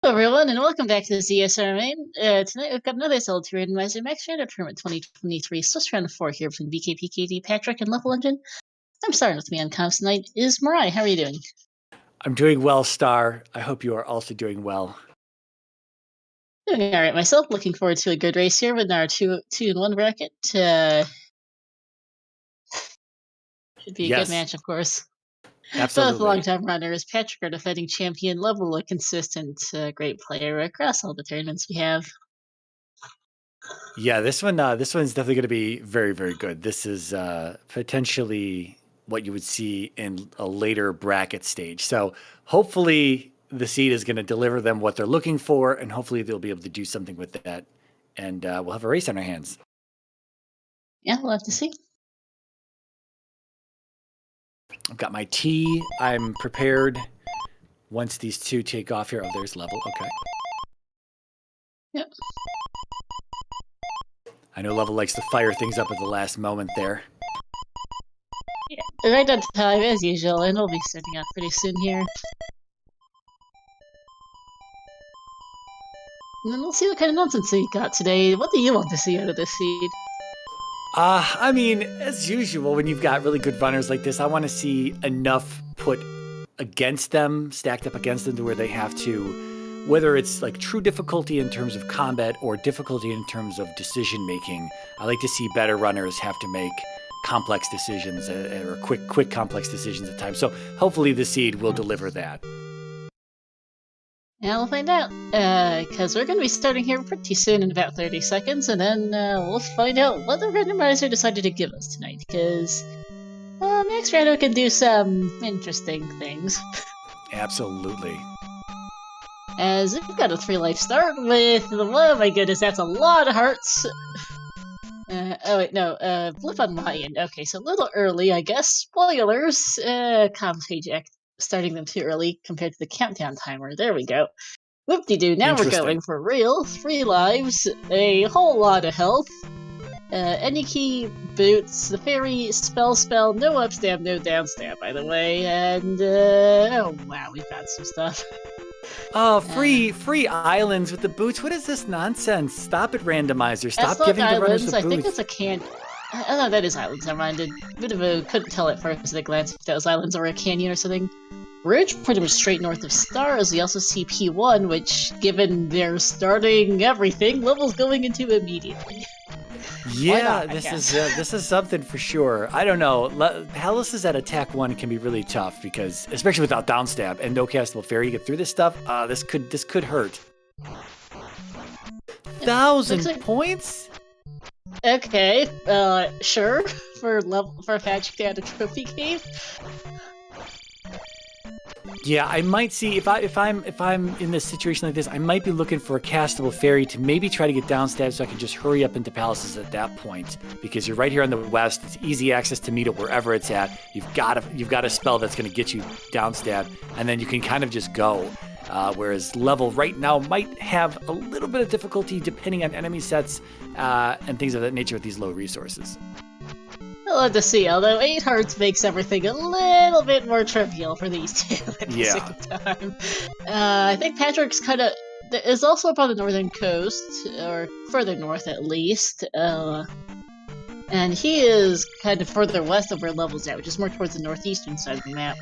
Hello everyone, and welcome back to the ZSR main. Tonight we've got another Zelda Randomizer Max Rando Tournament 2023 Swiss Round 4 here between BKPKD, Patrick, and levelengine. I'm starting with me on comms tonight is Mariah. How are you doing? I'm doing well, Star. I hope you are also doing well. Doing alright myself. Looking forward to a good race here with our 2-in-1 bracket. Should be a good match, of course. Absolutely. Both long-time runners, Patrick, our defending champion, level a consistent, great player across all the tournaments we have. Yeah, this one's definitely going to be very, very good. This is potentially what you would see in a later bracket stage. So hopefully the seed is going to deliver them what they're looking for, and hopefully they'll be able to do something with that, and we'll have a race on our hands. Yeah, we'll have to see. I've got my tea. I'm prepared once these two take off here. Oh, there's level. Okay. Yep. I know Level likes to fire things up at the last moment there. Yeah, right on time as usual, and we'll be setting up pretty soon here. And then we'll see what kind of nonsense we got today. What do you want to see out of this seed? I mean, as usual, when you've got really good runners like this, I want to see enough put against them, stacked up against them to where they have to, whether it's like true difficulty in terms of combat or difficulty in terms of decision making. I like to see better runners have to make complex decisions or quick complex decisions at times. So hopefully the seed will deliver that. Yeah, we'll find out, because we're going to be starting here pretty soon in about 30 seconds, and then we'll find out what the randomizer decided to give us tonight, because Max Rando can do some interesting things. Absolutely. As we've got a 3-life start with, oh my goodness, that's a lot of hearts! Oh wait, no, blip on my end. Okay, so a little early, I guess. Spoilers! Comms page starting them too early compared to the countdown timer. There we go. Whoop-de-doo, now we're going for real. 3 lives, a whole lot of health, any key boots, the fairy spell, no up stab, no down stab, by the way, and, oh wow, we've got some stuff. Oh, free islands with the boots. What is this nonsense? Stop it, Randomizer. Stop giving the runners the boots. I think it's a canyon. Oh, no, that is islands. Never mind. Couldn't tell at first at a glance if that was islands or a canyon or something. Ridge, pretty much straight north of Stars. We also see P1, which, given they're starting everything, level's going into immediately. Yeah, this is something for sure. I don't know. Hellas at attack 1 can be really tough because, especially without downstab and no castable fairy, you get through this stuff. This could hurt. 1,000 points. Okay, sure. For Patrick to add a trophy cave. Yeah, I might see if I'm in this situation like this, I might be looking for a castable fairy to maybe try to get downstab so I can just hurry up into palaces at that point. Because you're right here on the west, it's easy access to meet it wherever it's at. You've got a spell that's going to get you downstab, and then you can kind of just go. Whereas level right now might have a little bit of difficulty depending on enemy sets and things of that nature with these low resources. We'll have to see, although 8 hearts makes everything a little bit more trivial for these two at the same time. I think Patrick's is also up on the northern coast, or further north at least, and he is kind of further west of where level's at, which is more towards the northeastern side of the map.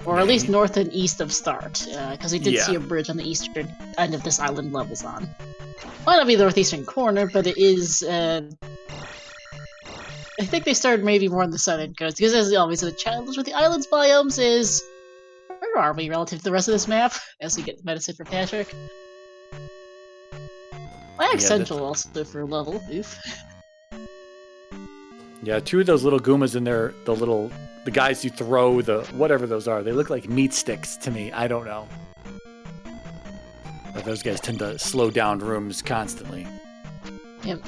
Or at least north and east of start, because we did see a bridge on the eastern end of this island level's on. Might not be the northeastern corner, but it is, I think they started maybe more on the southern coast, because as always, the challenge with the islands biomes is, where are we relative to the rest of this map, as we get the medicine for Patrick? Max Central also for level, oof. Yeah, 2 of those little Goombas in there, the guys who throw whatever those are, they look like meat sticks to me, I don't know. But those guys tend to slow down rooms constantly. Yep.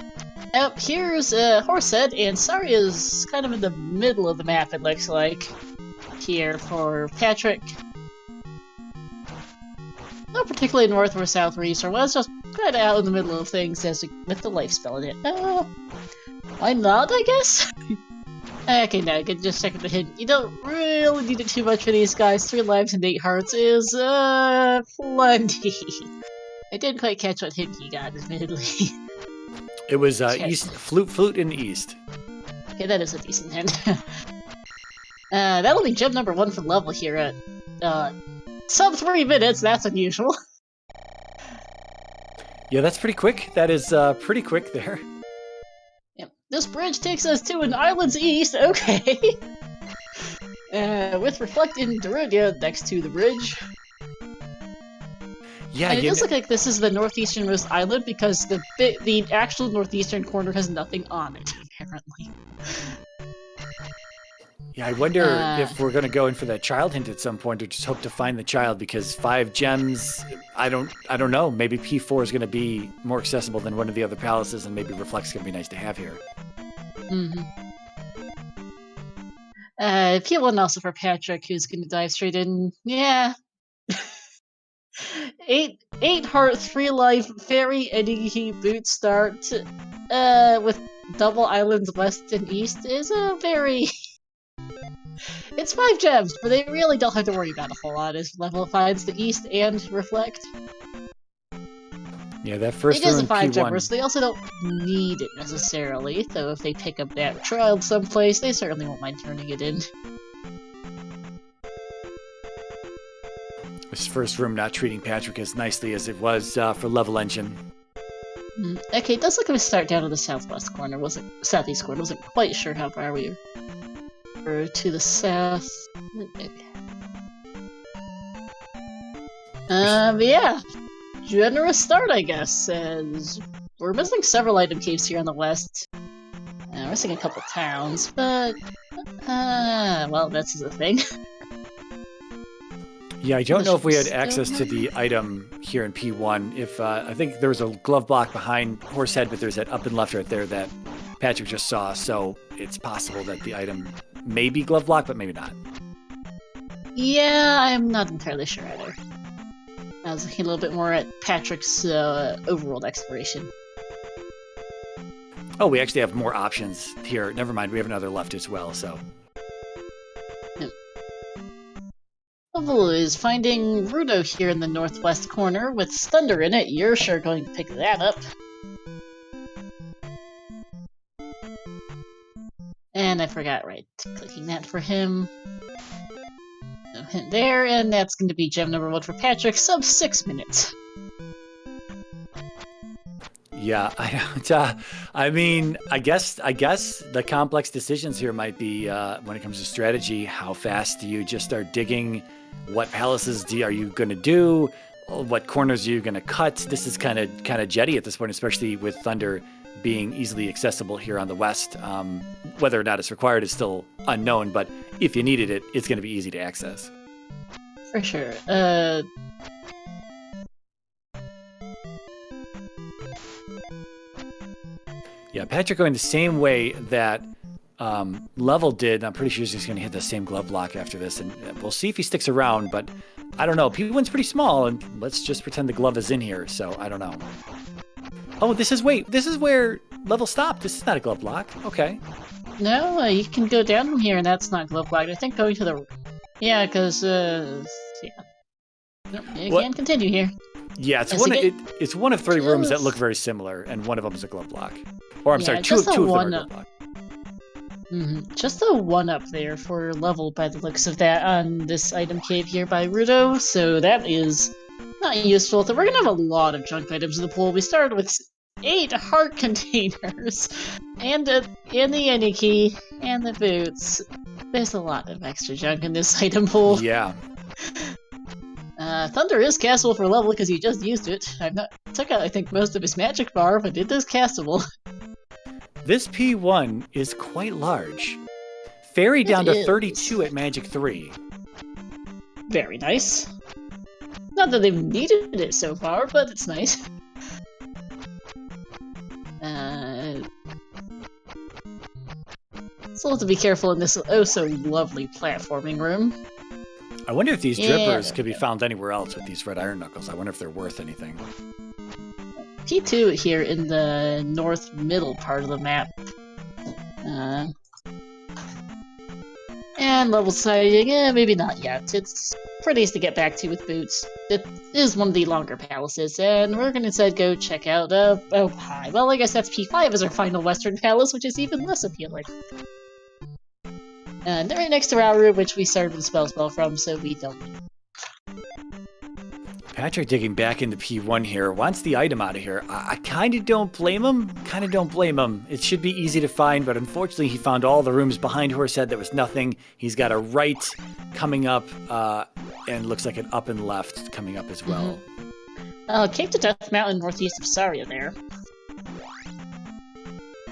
Here's Horsehead, and Saria's kind of in the middle of the map, it looks like. Here for Patrick. Not particularly north or south or east or west, just kind of out in the middle of things with the life spell in it. Why not, I guess? Okay, now I can just check the hint. You don't really need it too much for these guys. 3 lives and 8 hearts is, plenty. I didn't quite catch what hint he got, admittedly. It was, east, flute in the east. Okay, that is a decent hint. That'll be gem number 1 for level here at, sub 3 minutes. That's unusual. Yeah, that's pretty quick. That is, pretty quick there. Yep. This bridge takes us to an island's east, okay. With Reflect in Darunia next to the bridge. Yeah, and it does look like this is the northeasternmost island because the actual northeastern corner has nothing on it, apparently. Yeah, I wonder if we're going to go in for that child hint at some point, or just hope to find the child, because 5 gems, I don't know. Maybe P4 is going to be more accessible than one of the other palaces, and maybe Reflect's going to be nice to have here. Mm-hmm. P1 also for Patrick, who's going to dive straight in. Yeah. 8 heart, 3 life, fairy, Eniki, boot start, with double islands west and east is a very... It's 5 gems, but they really don't have to worry about a whole lot as level finds the east and Reflect. Yeah, that first it is a in 5 P1. gemmer, so they also don't need it necessarily, though if they pick up that child someplace, they certainly won't mind turning it in. This first room not treating Patrick as nicely as it was for level engine. Okay, it does look like we start down in the southwest corner, southeast corner, wasn't quite sure how far we were to the south. Yeah. Generous start, I guess, as we're missing several item caves here on the west. We're missing a couple towns, but, well, that's the thing. Yeah, I don't know if we had access to the item here in P1. If I think there was a glove block behind Horsehead, but there's that up and left right there that Patrick just saw, so it's possible that the item may be glove block, but maybe not. Yeah, I'm not entirely sure either. I was looking a little bit more at Patrick's overworld exploration. Oh, we actually have more options here. Never mind, we have another left as well, so... Level is finding Rudo here in the northwest corner with Thunder in it. You're sure going to pick that up. And I forgot clicking that for him. No hint there, and that's going to be gem number 1 for Patrick, sub 6 minutes. Yeah, I mean, I guess the complex decisions here might be when it comes to strategy. How fast do you just start digging? What palaces are you going to do? What corners are you going to cut? This is kind of jetty at this point, especially with Thunder being easily accessible here on the west. Whether or not it's required is still unknown, but if you needed it, it's going to be easy to access. For sure. Yeah, Patrick going the same way that Level did. I'm pretty sure he's just going to hit the same glove block after this, and we'll see if he sticks around, but I don't know. P1's pretty small, and let's just pretend the glove is in here, so I don't know. Oh, this is where Level stopped. This is not a glove block. Okay. No, you can go down from here, and that's not glove blocked. I think going to the... Yeah, because, yeah. Nope, you can continue here. Yeah, it's one of 3 rooms that look very similar, and one of them is a glove block. Or, I'm sorry, two of them are glove block. Just a 1 up there for Level by the looks of that on this item cave here by Rudo, so that is not useful. So we're gonna have a lot of junk items in the pool. We started with 8 heart containers, and the Eniki, and the boots. There's a lot of extra junk in this item pool. Yeah. Thunder is castable for Level because he just used it. Took out, I think, most of his magic bar, but it is castable. This P1 is quite large. Fairy down to 32 at Magic 3. Very nice. Not that they've needed it so far, but it's nice. So we'll have to be careful in this oh-so-lovely platforming room. I wonder if these drippers could be found anywhere else with these red iron knuckles. I wonder if they're worth anything. P2 here in the north middle part of the map. And level sighting, maybe not yet. It's pretty easy to get back to with boots. It is one of the longer palaces, and we're gonna instead go check out, oh, hi. Well, I guess that's P5 as our final western palace, which is even less appealing. And they're right next to our room, which we started the spell from, so we don't. Patrick digging back into P1 here, wants the item out of here. I kind of don't blame him. It should be easy to find, but unfortunately he found all the rooms behind Horsehead. There was nothing. He's got a right coming up, and looks like an up and left coming up as well. Cave to Death Mountain northeast of Saria there.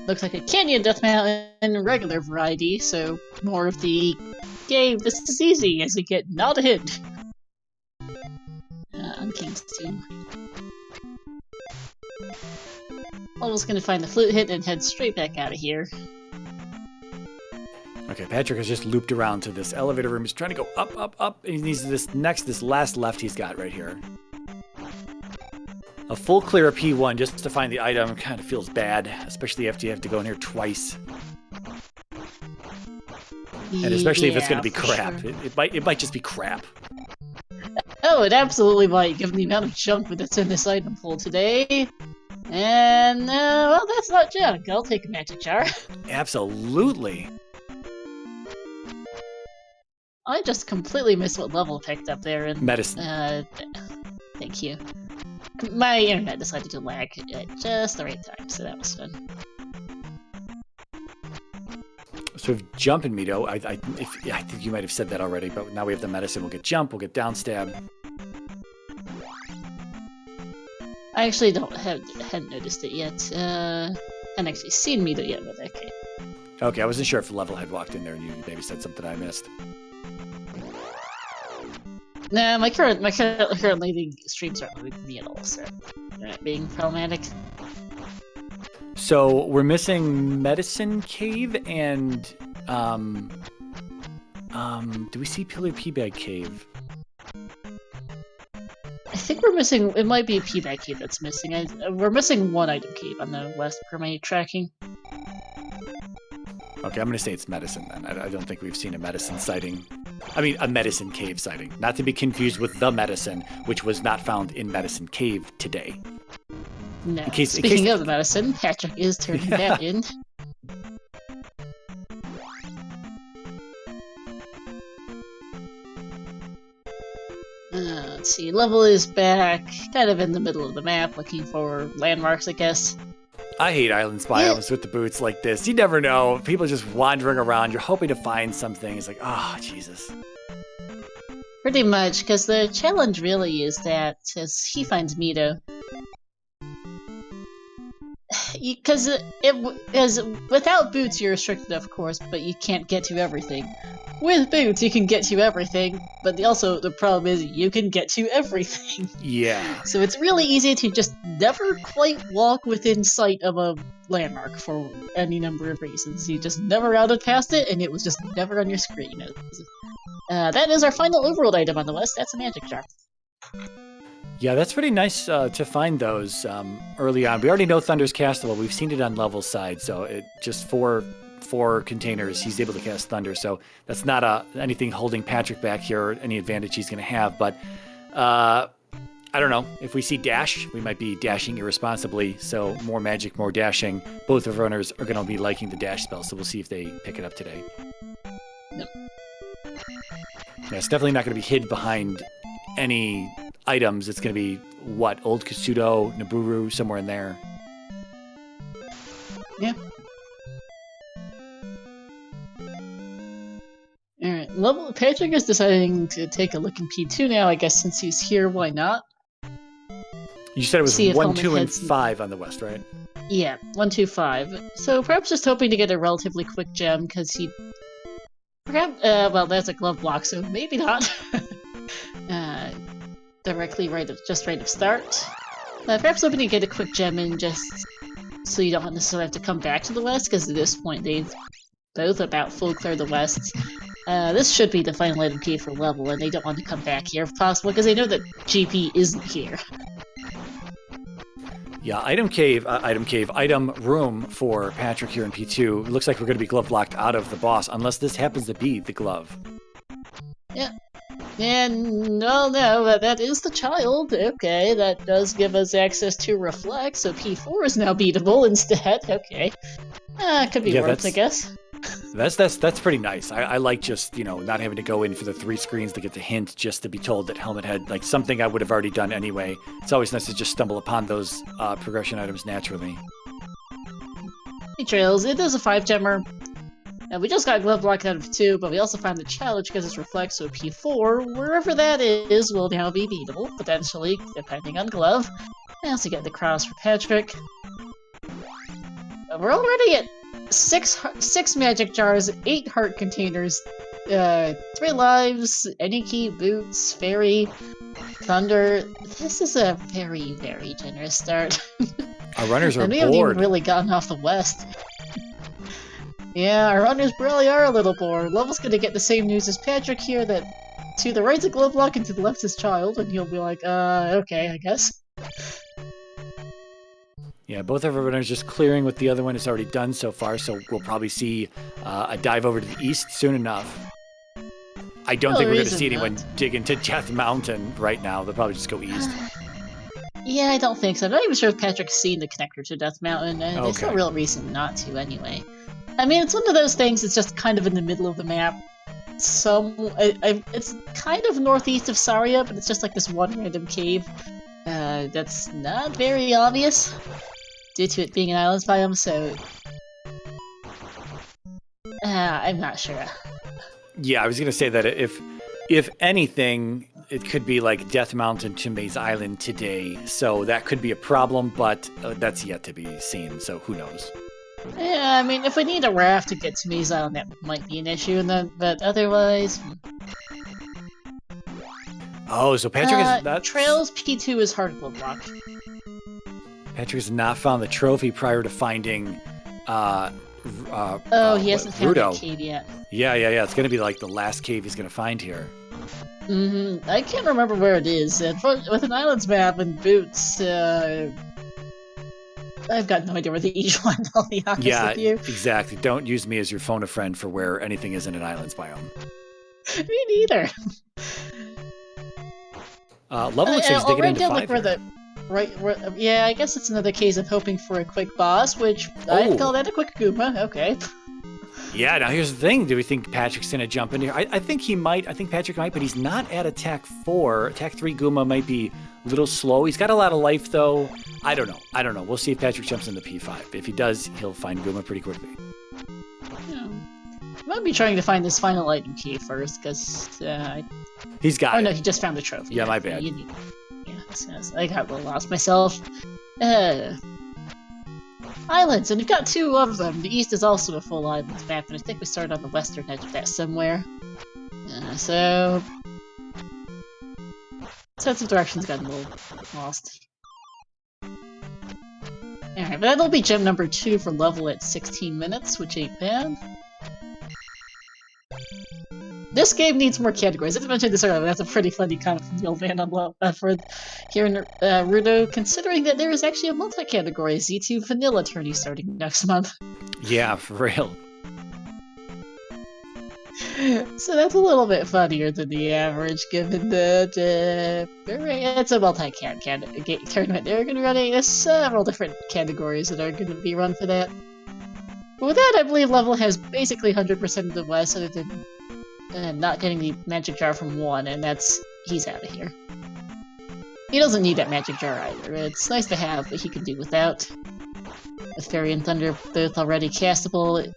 Looks like a Canyon Death Mountain regular variety, so more of the game. This is easy as you get not a hint. On King's Tomb. Almost gonna find the flute hit and head straight back out of here. Okay, Patrick has just looped around to this elevator room. He's trying to go up, up, up, and he needs this last left he's got right here. A full clear of P1 just to find the item kind of feels bad, especially after you have to go in here twice. And especially if it's going to be crap. Sure. It might just be crap. Oh, it absolutely might, given the amount of junk that's in this item pool today. And, well, that's not junk. I'll take a magic jar. Absolutely. I just completely missed what level I picked up there. And, medicine. Thank you. My internet decided to lag at just the right time, so that was fun. So if jump in Mito, I think you might have said that already, but now we have the medicine. We'll get jump, we'll get down stab. I actually hadn't noticed it yet. Hadn't actually seen Mito yet, but okay. Okay, I wasn't sure if the level had walked in there and you maybe said something I missed. Nah, my current leading streams aren't moving me at all, so they're not being problematic. So we're missing Medicine Cave and do we see Pillar P-Bag Cave? I think we're missing. It might be a P-Bag Cave that's missing. We're missing one item cave on the west per my tracking. Okay, I'm gonna say it's medicine then. I don't think we've seen a medicine sighting. I mean, a medicine cave sighting. Not to be confused with the medicine, which was not found in Medicine Cave today. No. Speaking of the medicine, Patrick is turning that in. Let's see. Level is back, kind of in the middle of the map, looking for landmarks, I guess. I hate island biomes with the boots like this. You never know. People just wandering around. You're hoping to find something. It's like, oh, Jesus. Pretty much, because the challenge really is that, as he finds Mito, because without boots you're restricted, of course, but you can't get to everything. With boots you can get to everything, but the problem is you can get to everything. Yeah. So it's really easy to just never quite walk within sight of a landmark for any number of reasons. You just never routed past it, and it was just never on your screen. That is our final overworld item on the list. That's a magic jar. Yeah, that's pretty nice to find those early on. We already know Thunder's castable. We've seen it on level side, so it just four containers, he's able to cast Thunder. So that's not anything holding Patrick back here or any advantage he's going to have. But I don't know. If we see dash, we might be dashing irresponsibly. So more magic, more dashing. Both of runners are going to be liking the dash spell, so we'll see if they pick it up today. Yep. Yeah, it's definitely not going to be hid behind any items. It's going to be, what, Old Kasuto, Naburu, somewhere in there. Yeah. Alright, Patrick is deciding to take a look in P2 now, I guess since he's here, why not? You said it was 1, 2, and 5 on the west, right? Yeah, 1, 2, 5. So perhaps just hoping to get a relatively quick gem, because he... Perhaps, well, that's a glove block, so maybe not. Directly right of start. Perhaps hoping to get a quick gem in just so you don't necessarily have to come back to the west, because at this point they've both about full clear the west. This should be the final item key for level, and they don't want to come back here if possible, because they know that GP isn't here. Yeah, item room for Patrick here in P2. It looks like we're going to be glove locked out of the boss, unless this happens to be the glove. Yeah. And, no, that is the child. Okay, that does give us access to Reflect, so P4 is now beatable instead. Okay. Could be worse, I guess. That's pretty nice. I like just, not having to go in for the 3 screens to get the hint, just to be told that Helmet had, like, something I would have already done anyway. It's always nice to just stumble upon those progression items naturally. Hey, Trails, it is a 5-gemmer. We just got glove locked out of 2, but we also found the challenge because it's Reflect, so P4, wherever that is, will now be beatable, potentially, depending on glove. I also get the cross for Patrick. We're already at 6 magic jars, 8 heart containers, 3 lives, any key, boots, fairy, thunder. This is a very, very generous start. Our runners are and we bored. haven't even really gotten off the west. Yeah, our runners really are a little bored. Level's gonna get the same news as Patrick here, that to the right's a glove lock and to the left is child, and he'll be like, okay, I guess. Yeah, both of our runners just clearing what the other one has already done so far, so we'll probably see a dive over to the east soon enough. I don't think we're going to see anyone dig into Death Mountain right now. They'll probably just go east. Yeah, I don't think so. I'm not even sure if Patrick's seen the connector to Death Mountain, and there's no real reason not to anyway. I mean, it's one of those things, it's just kind of in the middle of the map. It's kind of northeast of Saria, but it's just like this one random cave that's not very obvious due to it being an islands biome, so I'm not sure. Yeah, I was gonna say that if anything, it could be like Death Mountain to Maze Island today, so that could be a problem, but that's yet to be seen, so who knows. Yeah, I mean, if we need a raft to get to Maze Island, that might be an issue, but otherwise... Oh, so Patrick is... That's... Trails P2 is hard glove locked. Patrick has not found the trophy prior to finding... he hasn't found that cave yet. Yeah. It's going to be like the last cave he's going to find here. I can't remember where it is. With an islands map and boots, I've got no idea where the each one, I'll be honest with you. Yeah, exactly. Don't use me as your phone a friend for where anything is in an islands biome. Me neither. Level looks like he's digging into 5 yeah, I guess it's another case of hoping for a quick boss, which I'd call that a quick Goomba. Okay. Yeah, now here's the thing. Do we think Patrick's going to jump in here? I think he might. I think Patrick might, but he's not at attack 4. Attack 3 Goomba might be a little slow. He's got a lot of life, though. I don't know. We'll see if Patrick jumps into P5. If he does, he'll find Goomba pretty quickly. Yeah. I might be trying to find this final item key first, because he's got it. Oh, no, he just found the trophy. Yeah, my bad. I got a little lost myself. Islands, and we've got 2 of them. The east is also a full islands map, and I think we started on the western edge of that somewhere. So... sense of direction's gotten a little lost. Alright, but that'll be gem number 2 for level at 16 minutes, which ain't bad. This game needs more categories. I mentioned this earlier, that's a pretty funny comment from the old man on for here in Rudo, considering that there is actually a multi-category Z2 Vanilla tourney starting next month. Yeah, for real. So that's a little bit funnier than the average, given that it's a multi-cat tournament. They're going to be running several different categories that are going to be run for that. But with that, I believe Level has basically 100% of the West, other than not getting the magic jar from 1, and he's out of here. He doesn't need that magic jar either. It's nice to have, but he can do without. With Fairy and Thunder both already castable.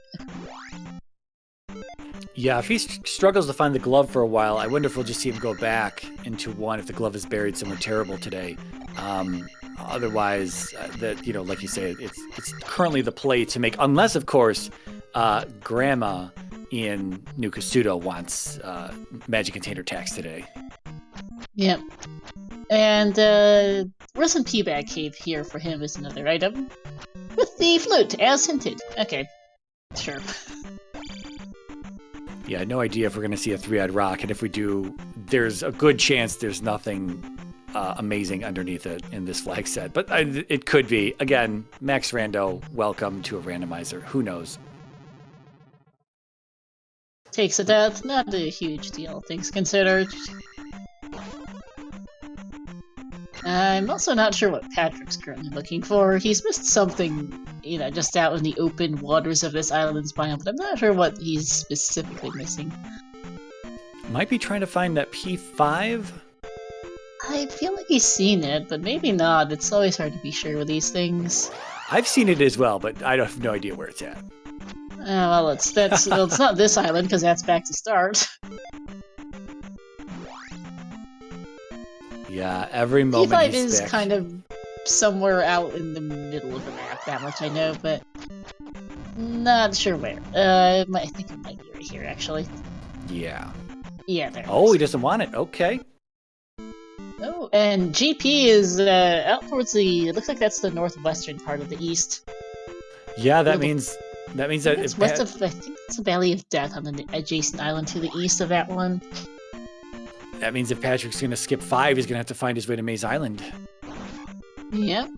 Yeah, if he struggles to find the glove for a while, I wonder if we'll just see him go back into 1 if the glove is buried somewhere terrible today. Otherwise, like you say, it's currently the play to make, unless, of course, Grandma in New Kasuto wants magic container tax today. Yep. And Risen Peabag Cave here for him is another item. With the flute, as hinted. Okay, sure. Yeah, no idea if we're going to see a 3-eyed rock, and if we do, there's a good chance there's nothing amazing underneath it in this flag set. But it could be. Again, Max Rando, welcome to a randomizer. Who knows? Takes a death, not a huge deal, things considered. I'm also not sure what Patrick's currently looking for. He's missed something, you know, just out in the open waters of this island's biome, but I'm not sure what he's specifically missing. Might be trying to find that P5? I feel like he's seen it, but maybe not. It's always hard to be sure with these things. I've seen it as well, but I have no idea where it's at. Well, it's not this island, because that's back to start. Yeah, every moment P5 is kind of somewhere out in the middle of the map, that much I know, but not sure where. I think it might be right here, actually. Yeah. Yeah, there. Oh, he doesn't want it. Okay. Oh, and GP is out towards the. It looks like that's the northwestern part of the east. Yeah, that means that it's west of. I think it's the Valley of Death on the adjacent island to the east of that one. That means if Patrick's going to skip 5, he's going to have to find his way to Maze Island. Yep.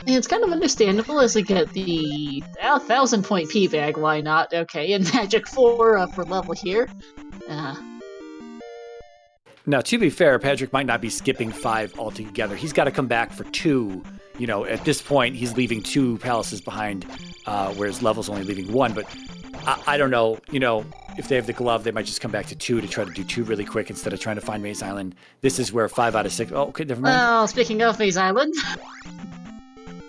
And it's kind of understandable as we get the 1,000-point P-Bag, why not? Okay, and Magic 4 for level here. Now, to be fair, Patrick might not be skipping 5 altogether. He's got to come back for 2. You know, at this point, he's leaving 2 palaces behind, whereas level's only leaving 1. But I don't know, you know, if they have the glove, they might just come back to 2 to try to do 2 really quick instead of trying to find Maze Island. This is where 5 out of 6... Oh, okay, never mind. Well, speaking of Maze Island...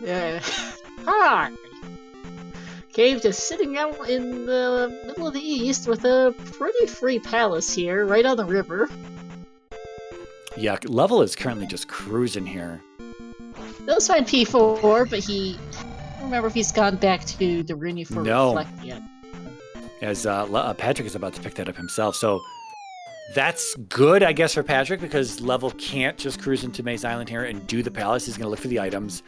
Hi! Cave just sitting out in the middle of the east with a pretty free palace here, right on the river. Yeah, level is currently just cruising here. Does find P4, but I don't remember if he's gone back to the Rooney for Reflect yet. As Patrick is about to pick that up himself. So that's good, I guess, for Patrick, because level can't just cruise into Maze Island here and do the palace. He's going to look for the items.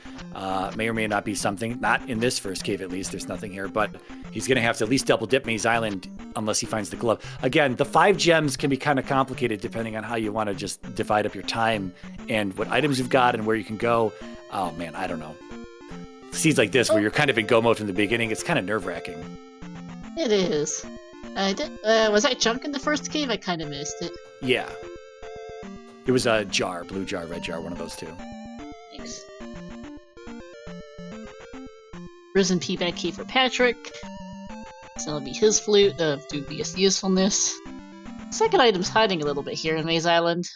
May or may not be something. Not in this first cave, at least. There's nothing here. But he's going to have to at least double dip Maze Island unless he finds the glove. Again, the 5 gems can be kind of complicated depending on how you want to just divide up your time and what items you've got and where you can go. Oh, man, I don't know. Scenes like this where you're kind of in go mode from the beginning, it's kind of nerve-wracking. It is. Was that junk in the first cave? I kind of missed it. Yeah. It was a jar, blue jar, red jar, one of those 2. Thanks. Risen P-Bag key for Patrick. So that'll be his flute of dubious usefulness. Second item's hiding a little bit here in Maze Island.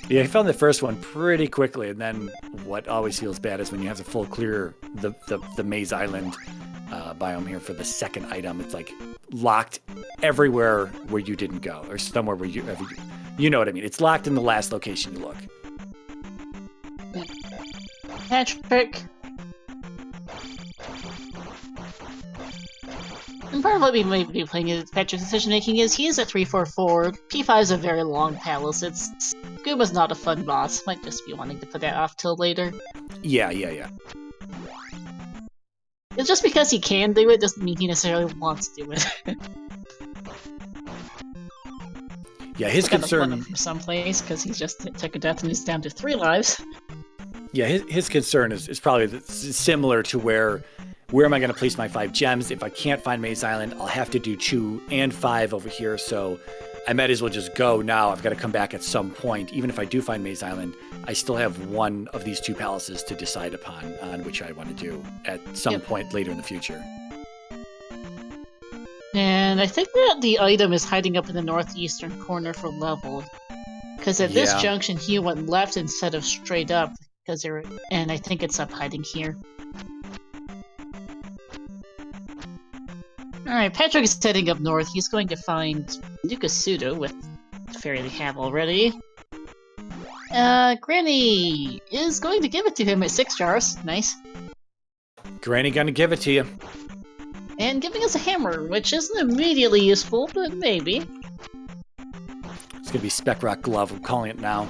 Yeah, he found the first one pretty quickly, and then what always feels bad is when you have to full clear the Maze Island biome here for the second item. It's like locked everywhere where you didn't go, or somewhere where you know what I mean. It's locked in the last location you look. Patrick. And part of what we might be playing is Patrick's decision making is he is a 3/4 forward. P5 is a very long palace. Gooba's not a fun boss. Might just be wanting to put that off till later. Yeah. It's just because he can do it doesn't mean he necessarily wants to do it. Yeah, his concern from someplace because he just took a death and is down to 3 lives. Yeah, his concern is probably similar to where am I going to place my 5 gems? If I can't find Maze Island, I'll have to do 2 and 5 over here. So I might as well just go now. I've got to come back at some point. Even if I do find Maze Island, I still have one of these 2 palaces to decide upon on which I want to do at some point later in the future. And I think that the item is hiding up in the northeastern corner for level. Because at this junction, he went left instead of straight up. And I think it's up hiding here. Alright, Patrick is heading up north. He's going to find Nukasudo with the fairy they have already. Granny is going to give it to him at 6 jars. Nice. Granny gonna give it to you. And giving us a hammer, which isn't immediately useful, but maybe. It's gonna be Spec Rock Glove, I'm calling it now.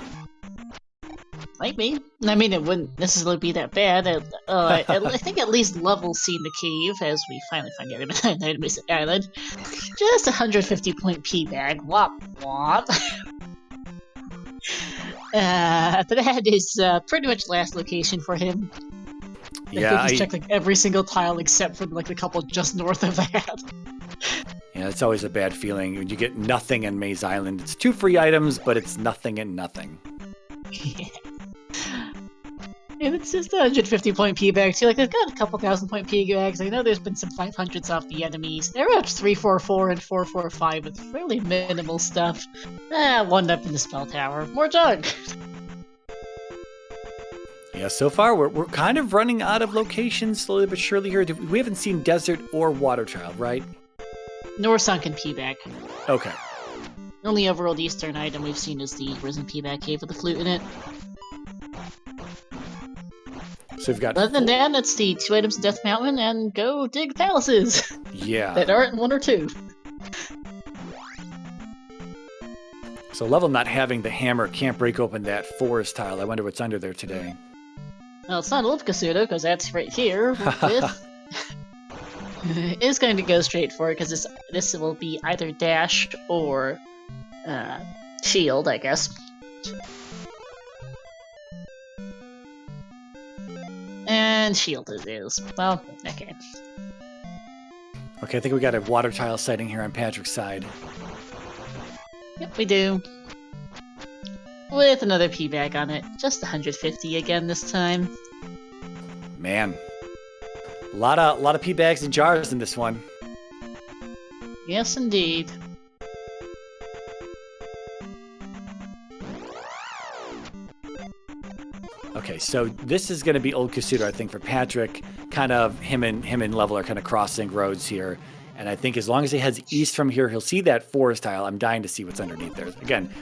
Might be. I mean, it wouldn't necessarily be that bad. I think at least level C in the cave as we finally find the Randomizer Island. Just 150 point P bag. Wop wop. But that is pretty much last location for him. Yeah, I think he's checked like every single tile except for like the couple just north of that. Yeah, it's always a bad feeling when you get nothing in Maze Island. It's 2 free items, but it's nothing and nothing. Yeah. And it's just a 150 point P bag too. Like, they've got a couple thousand point P bags. I know there's been some 500s off the enemies. They're up 344 and 445 with fairly minimal stuff. One up in the spell tower. More junk. Yeah, so far we're kind of running out of locations slowly but surely here. We haven't seen desert or water child, right? Nor sunken P bag. Okay. The only overworld Eastern item we've seen is the risen P bag cave with the flute in it. So we've got. Other than that, it's the 2 items in Death Mountain and go dig palaces. Yeah. That aren't 1 or 2. So level not having the hammer can't break open that forest tile. I wonder what's under there today. Well, it's not Olfkasuda, because that's right here. With... it's going to go straight for it, because this will be either dash or shield, I guess. And shield it is. Well, okay. Okay, I think we got a water tile sighting here on Patrick's side. Yep, we do. With another P bag on it. Just 150 again this time. Man. A lot of P bags and jars in this one. Yes, indeed. Okay, so this is going to be Old Kasuda, I think, for Patrick. Kind of him and Level are kind of crossing roads here. And I think as long as he heads east from here, he'll see that forest tile. I'm dying to see what's underneath there. Again,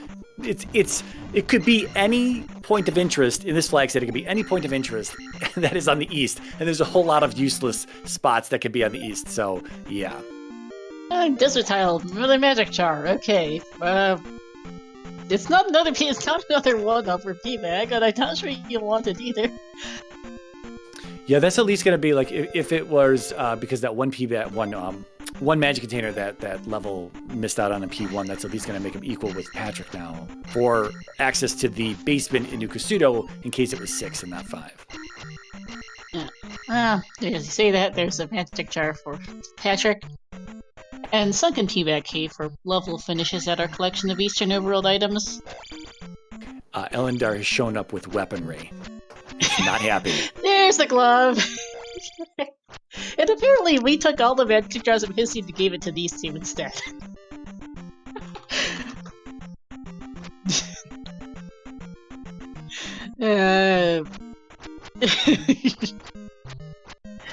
it could be any point of interest in this flag set. It could be any point of interest that is on the east. And there's a whole lot of useless spots that could be on the east. So, yeah. Desert tile, another magic char. Okay. It's not another P. It's not another 1-up for P bag, and I'm not sure you want it either. Yeah, that's at least going to be like if it was because that one P bag, one magic container that Level missed out on in P1. That's at least going to make him equal with Patrick now for access to the basement in New Kasudo in case it was 6 and not 5. Yeah. As you say that, there's a magic jar for Patrick. And Sunken P-Bag Cave for Level finishes at our collection of Eastern Overworld items. Elendar has shown up with weaponry. He's not happy. There's the glove! And apparently we took all the magic jars of his team and gave it to these two instead.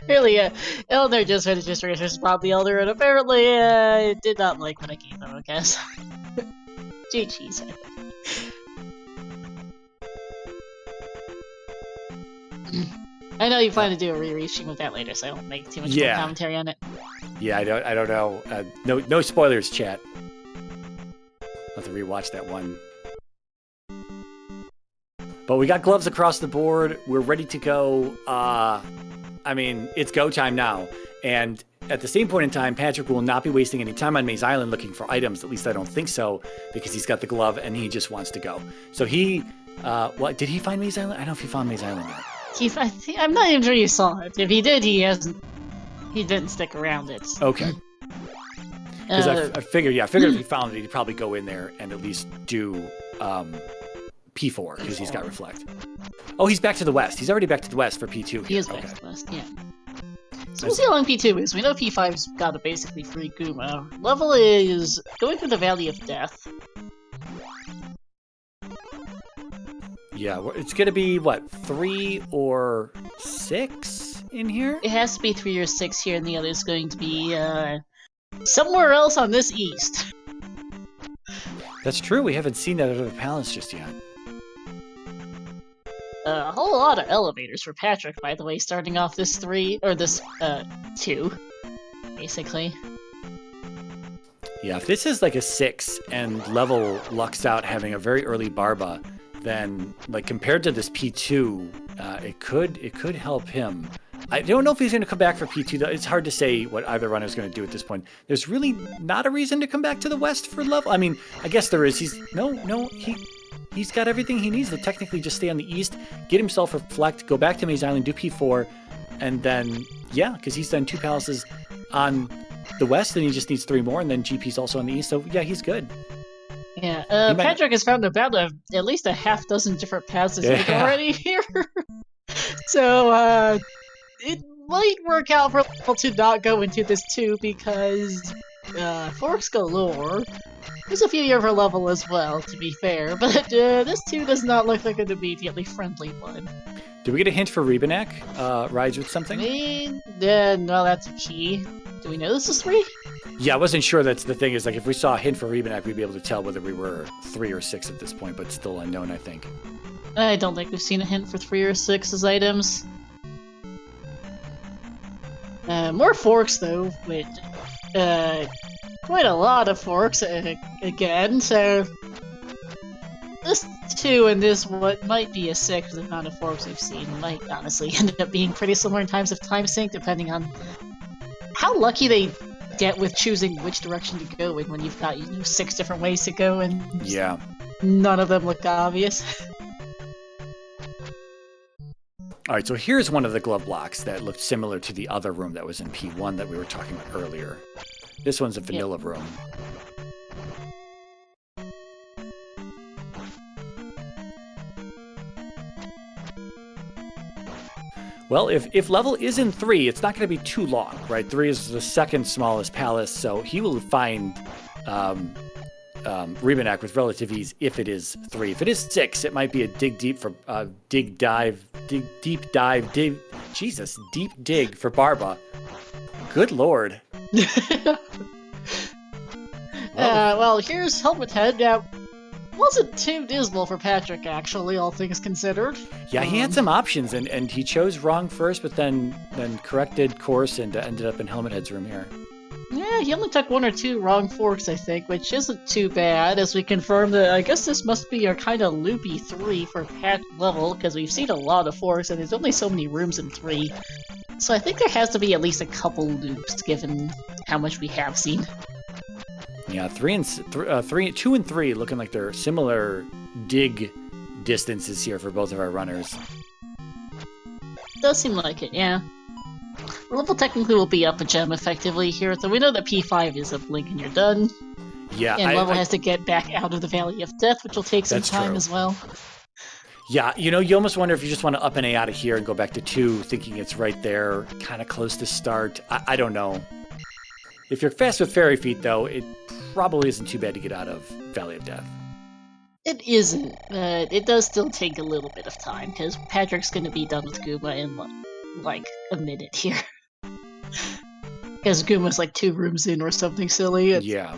Really, Elder just finished his race versus Bob the Elder, and apparently, did not like what I gave him, I guess. GG's. I know you plan to do a re-reaching with that later, so I won't make too much more commentary on it. Yeah, I don't know. No spoilers, chat. I'll have to rewatch that one. But we got gloves across the board. We're ready to go. I mean, it's go time now. And at the same point in time, Patrick will not be wasting any time on Maze Island looking for items. At least I don't think so, because he's got the glove and he just wants to go. So he, did he find Maze Island? I don't know if he found Maze Island yet. I'm not even sure you saw it. If he did, he didn't stick around it. Okay. Because I figured if he found it, he'd probably go in there and at least do P4, because he's got Reflect. Oh, he's back to the west. He's already back to the west for P2. He is back to the west, yeah. So we'll see how long P2 is. We know P5's got a basically free Guma. Level is going through the Valley of Death. Yeah, it's going to be, what, 3 or 6 in here? It has to be 3 or 6 here, and the other is going to be somewhere else on this east. That's true. We haven't seen that other palace just yet. A whole lot of elevators for Patrick, by the way, starting off this 2, basically. Yeah, if this is like a 6 and Level lucks out having a very early Barba, then, like, compared to this P2, it could help him. I don't know if he's going to come back for P2, though. It's hard to say what either runner is going to do at this point. There's really not a reason to come back to the west for level. I mean, I guess there is. He's got everything he needs to technically just stay on the east, get himself reflect, go back to Maze Island, do P4, and then, yeah, because he's done 2 palaces on the west, and he just needs 3 more, and then GP's also on the east, so yeah, he's good. Yeah, Patrick has found about at least a half dozen different passes already here. So, it might work out for level to not go into this 2 because Forks galore. There's a few here for level as well, to be fair, but this 2 does not look like an immediately friendly one. Did we get a hint for Rebanak? Rides with something? No, that's a key. Do we know this is 3? Yeah, I wasn't sure. That's the thing, is like if we saw a hint for Rebanak, we'd be able to tell whether we were 3 or 6 at this point, but still unknown, I think. I don't think we've seen a hint for 3 or 6 as items. More Forks, though, which, quite a lot of Forks, again, so this 2 and this what might be a 6 the amount of Forks we've seen might honestly end up being pretty similar in terms of time sync, depending on how lucky they get with choosing which direction to go in when you've got 6 different ways to go and none of them look obvious. All right, so here's one of the glove blocks that looked similar to the other room that was in P1 that we were talking about earlier. This one's a vanilla room. Well, if level is in 3, it's not going to be too long, right? 3 is the second smallest palace, so he will find Rebanak with relative ease if it is 3. If it is 6, it might be a deep dig for Barba. Good lord. Well, here's Helmet Head. Now, wasn't too dismal for Patrick, actually, all things considered. Yeah, he had some options, and he chose wrong first, but then corrected course and ended up in Helmet Head's room here. Yeah, he only took 1 or 2 wrong Forks, I think, which isn't too bad, as we confirmed that I guess this must be a kind of loopy 3 for Pat level, because we've seen a lot of Forks, and there's only so many rooms in 3. So I think there has to be at least a couple loops, given how much we have seen. Yeah, 2 and 3 looking like they're similar dig distances here for both of our runners. Does seem like it, yeah. Level technically will be up a gem effectively here, so we know that P5 is a blink and you're done. Yeah, and level has to get back out of the Valley of Death, which will take some time as well. Yeah, you almost wonder if you just want to up and A out of here and go back to 2, thinking it's right there, kind of close to start. I don't know. If you're fast with Fairy Feet, though, it probably isn't too bad to get out of Valley of Death. It isn't, but it does still take a little bit of time, because Patrick's going to be done with Goomba in, like, a minute here. Because Gooma's like 2 rooms in or something silly. Yeah.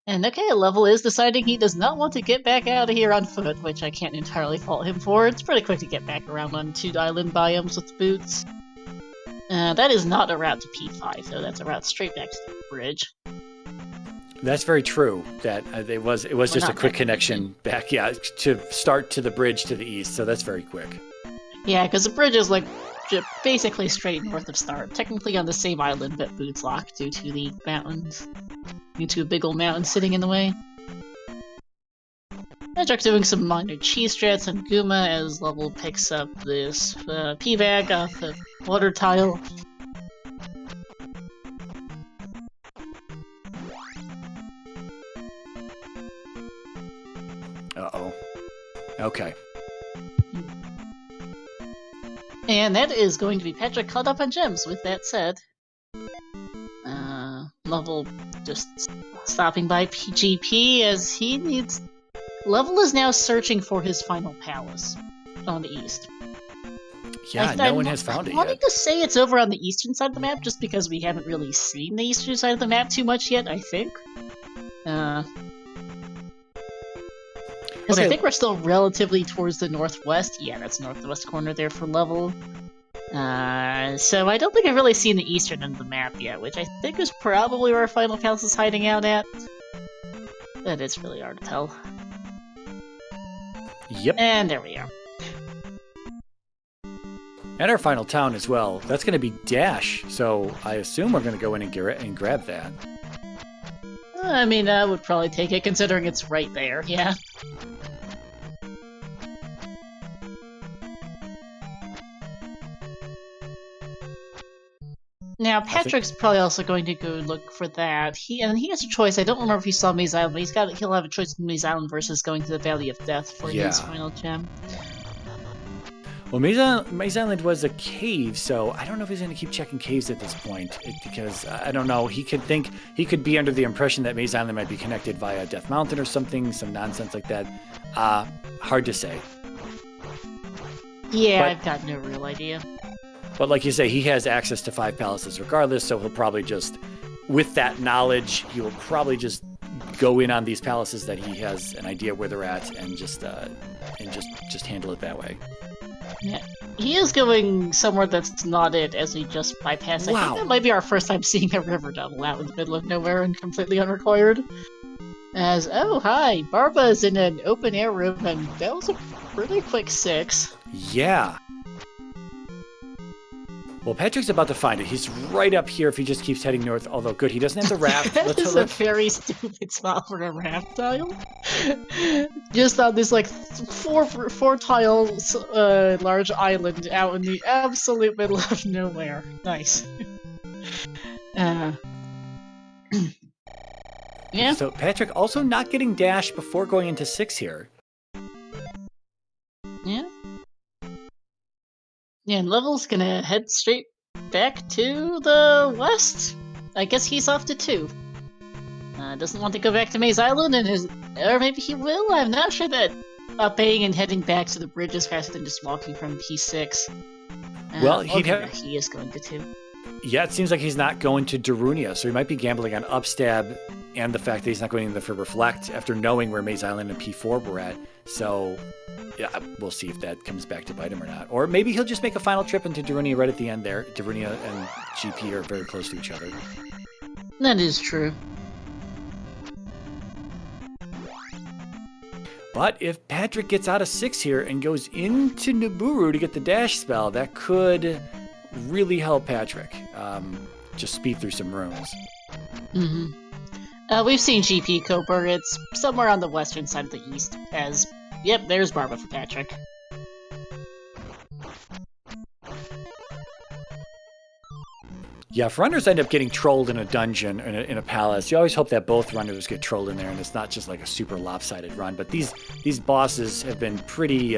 And okay, Level is deciding he does not want to get back out of here on foot, which I can't entirely fault him for. It's pretty quick to get back around on 2 island biomes with boots. That is not a route to P5, though. That's a route straight back to the bridge. That's very true. That it was just a quick connection back, to start to the bridge to the east. So that's very quick. Yeah, because the bridge is like basically straight north of start, technically on the same island, but boots lock due to the mountains, due to a big old mountain sitting in the way. Patrick's doing some minor cheese strats on Gooma as Level picks up this P-bag off the water tile. Uh-oh. Okay. And that is going to be Patrick caught up on gems. With that said, Level just stopping by PGP as he needs... Level is now searching for his final palace on the east. Yeah, no one has found it yet. I'm wanting to say it's over on the eastern side of the map, just because we haven't really seen the eastern side of the map too much yet, I think. Because I think we're still relatively towards the northwest. Yeah, that's northwest corner there for Level. So I don't think I've really seen the eastern end of the map yet, which I think is probably where our final palace is hiding out at. That is really hard to tell. Yep. And there we are. And our final town as well. That's going to be Dash. So I assume we're going to go in and grab that. I mean, I would probably take it considering it's right there, yeah. Now, Patrick's probably also going to go look for that. He has a choice. I don't remember if he saw Maze Island, but he'll have a choice in Maze Island versus going to the Valley of Death for his final gem. Well, Maze Island was a cave, so I don't know if he's going to keep checking caves at this point, because I don't know. He could be under the impression that Maze Island might be connected via Death Mountain or something, some nonsense like that. Hard to say. Yeah, I've got no real idea. But like you say, he has access to 5 palaces regardless, so he'll probably just, with that knowledge, he will probably just go in on these palaces that he has an idea where they're at, and just handle it that way. Yeah, he is going somewhere that's not it, as we just bypassed. Wow. I think that might be our first time seeing a river double out in the middle of nowhere and completely unrequired. As, oh hi, Barba's in an open air room, and that was a pretty quick 6. Yeah. Well, Patrick's about to find it. He's right up here if he just keeps heading north. Although, good, he doesn't have the raft. That is a very stupid spot for a raft tile. Just on this, like, four tiles large island out in the absolute middle of nowhere. Nice. Yeah. So, Patrick also not getting dash before going into 6 here. Yeah. Yeah, and Level's gonna head straight back to the west. I guess he's off to 2. Doesn't want to go back to Maze Island, or maybe he will. I'm not sure that upping and heading back to the bridge is faster than just walking from P6. Well, he is going to 2. Yeah, it seems like he's not going to Darunia, so he might be gambling on upstab and the fact that he's not going in for reflect after knowing where Maze Island and P4 were at. So, yeah, we'll see if that comes back to bite him or not. Or maybe he'll just make a final trip into Darunia right at the end there. Darunia and GP are very close to each other. That is true. But if Patrick gets out of 6 here and goes into Nibiru to get the dash spell, that could really help Patrick. Just speed through some rooms. Mm-hmm. We've seen GP Cooper. It's somewhere on the western side of the east. Yep, there's Barba for Patrick. Yeah, if runners end up getting trolled in a dungeon, in a palace, you always hope that both runners get trolled in there, and it's not just like a super lopsided run. But these bosses have been pretty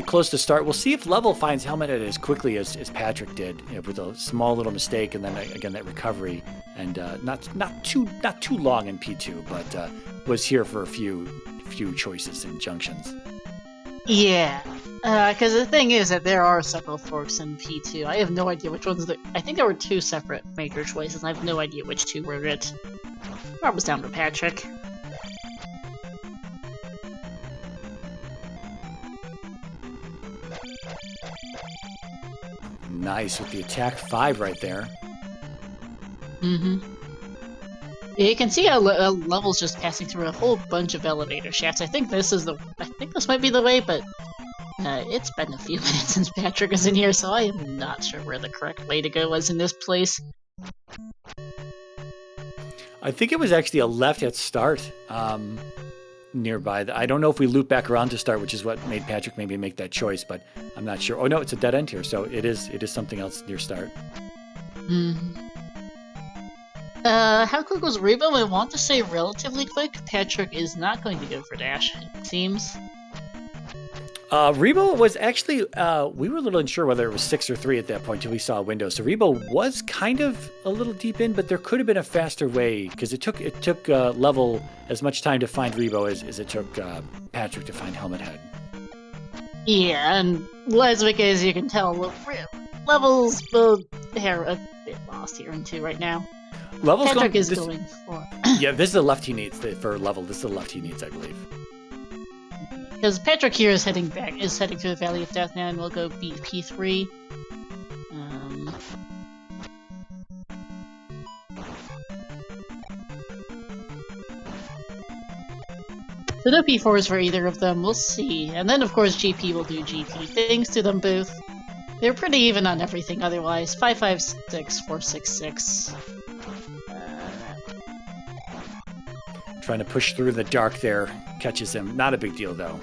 close to start. We'll see if Level finds Helmet Head as quickly as Patrick did, with a small little mistake, and then again that recovery, and not too long in P2, but was here for a few choices and junctions. Yeah, because the thing is that there are several forks in P2. I have no idea which ones. I think there were 2 separate major choices. I have no idea which 2 were it. Barba's down for Patrick. Nice with the attack 5 right there. Mm-hmm. Yeah, you can see how Level's just passing through a whole bunch of elevator shafts. I think this might be the way, but it's been a few minutes since Patrick was in here, so I am not sure where the correct way to go was in this place. I think it was actually a left at start nearby. I don't know if we loop back around to start, which is what made Patrick maybe make that choice, but I'm not sure. Oh no, it's a dead end here, so it is something else near start. Mm-hmm. How quick was Rebo? I want to say relatively quick. Patrick is not going to go for dash, it seems. Rebo was actually, we were a little unsure whether it was 6 or 3 at that point till we saw a window. So Rebo was kind of a little deep in, but there could have been a faster way, because it took Level as much time to find Rebo as it took Patrick to find Helmet Head. Yeah, and as you can tell, Level's a bit lost here in 2 right now. Level's Patrick is going for... Yeah, this is the left he needs for Level. This is the left he needs, I believe. Because Patrick here is heading through the Valley of Death now, and we'll go P3. So no P4s for either of them, we'll see. And then of course GP will do GP things to them both. They're pretty even on everything otherwise. 556, 466. Trying to push through the dark there. Catches him. Not a big deal, though.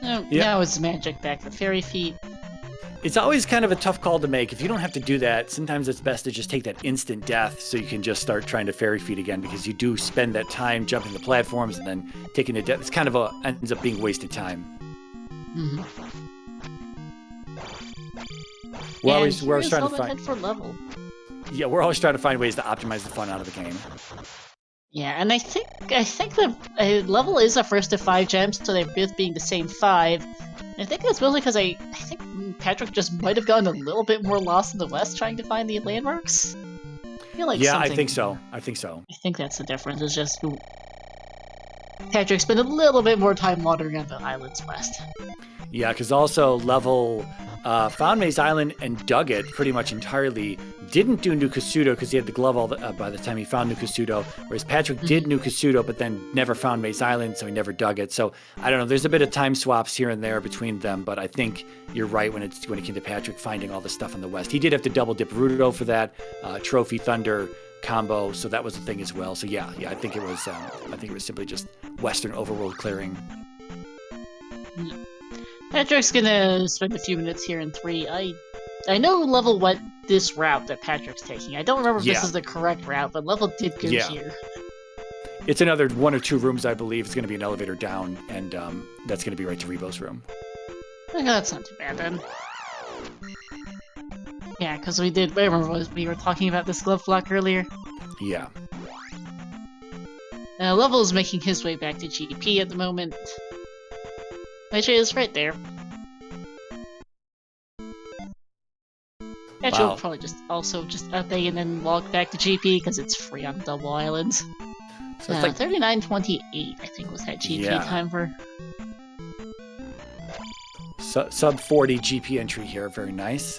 No, now it's magic back to fairy feet. It's always kind of a tough call to make. If you don't have to do that, sometimes it's best to just take that instant death so you can just start trying to fairy feet again, because you do spend that time jumping the platforms and then taking the death. It's kind of ends up being wasted time. Mm-hmm. We're always trying to find for level. Yeah, we're always trying to find ways to optimize the fun out of the game. Yeah, and I think the level is a first to 5 gems, so they're both being the same 5. And I think that's mostly because I think Patrick just might have gotten a little bit more lost in the west trying to find the landmarks. I feel like I think so. I think that's the difference. It's just Patrick spent a little bit more time wandering on the islands west. Yeah, because also level found Maze Island and dug it pretty much entirely. Didn't do New Kasuto because he had the glove by the time he found New Kasuto, whereas Patrick did New Kasuto but then never found Maze Island, so he never dug it. So I don't know. There's a bit of time swaps here and there between them, but I think you're right when it came to Patrick finding all the stuff in the west. He did have to double dip Rudo for that Trophy Thunder combo, so that was a thing as well. So yeah, I think it was simply just Western overworld clearing. Patrick's gonna spend a few minutes here in 3. I know level went this route that Patrick's taking. I don't remember if this is the correct route, but level did go here. It's another 1 or 2 rooms, I believe. It's going to be an elevator down, and that's going to be right to Rebo's room. Okay, that's not too bad then. Yeah, because we were talking about this glove block earlier. Yeah. Level is making his way back to GP at the moment, which is right there. Actually, we'll probably just update and then walk back to GP because it's free on Double Island. So it's like 39:28, I think, was that GP time for. Sub 40 GP entry here, very nice.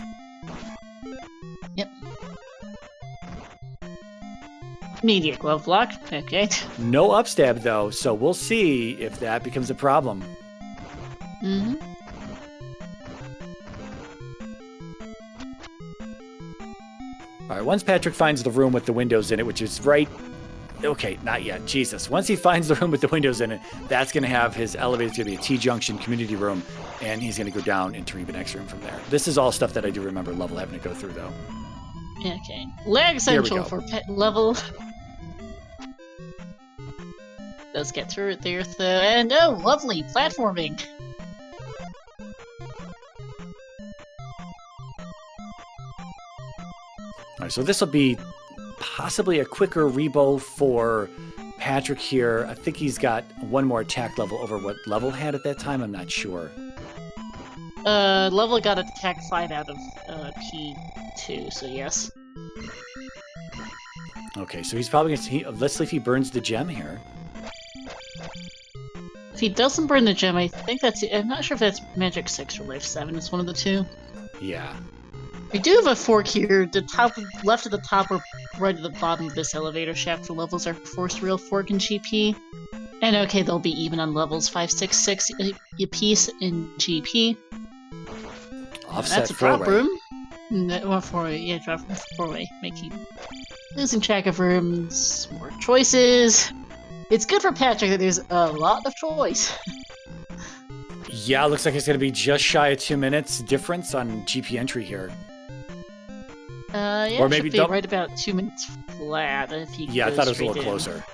Yep. Immediate glove block, okay. No upstab though, so we'll see if that becomes a problem. Mm-hmm. All right, once Patrick finds the room with the windows in it, which is right... Okay, not yet. Jesus. Once he finds the room with the windows in it, that's going to have his elevator. It's going to be a T-junction community room, and he's going to go down into the next room from there. This is all stuff that I do remember level having to go through, though. Okay. Lag central for pet level. Does get through it there, though. And oh, lovely platforming. All right, so this will be possibly a quicker rebo for Patrick here. I think he's got one more attack level over what level had at that time. I'm not sure. Level got attack 5 out of P2, so yes. Okay, so he's probably gonna. Let's see if he burns the gem here. If he doesn't burn the gem, I think that's. I'm not sure if that's Magic 6 or Life 7. It's one of the two. Yeah. We do have a fork here. The top, left at the top, or right at the bottom of this elevator shaft for levels are forced real fork and GP. And okay, they'll be even on levels 5, 6, 6 a piece in GP. Offset that's a drop room. No, or 4-way, yeah, drop room 4-way. Losing track of rooms, more choices. It's good for Patrick that there's a lot of choice. Yeah, looks like it's going to be just shy of 2 minutes difference on GP entry here. Yeah, or maybe should be right about 2 minutes flat. If he I thought it was a little closer.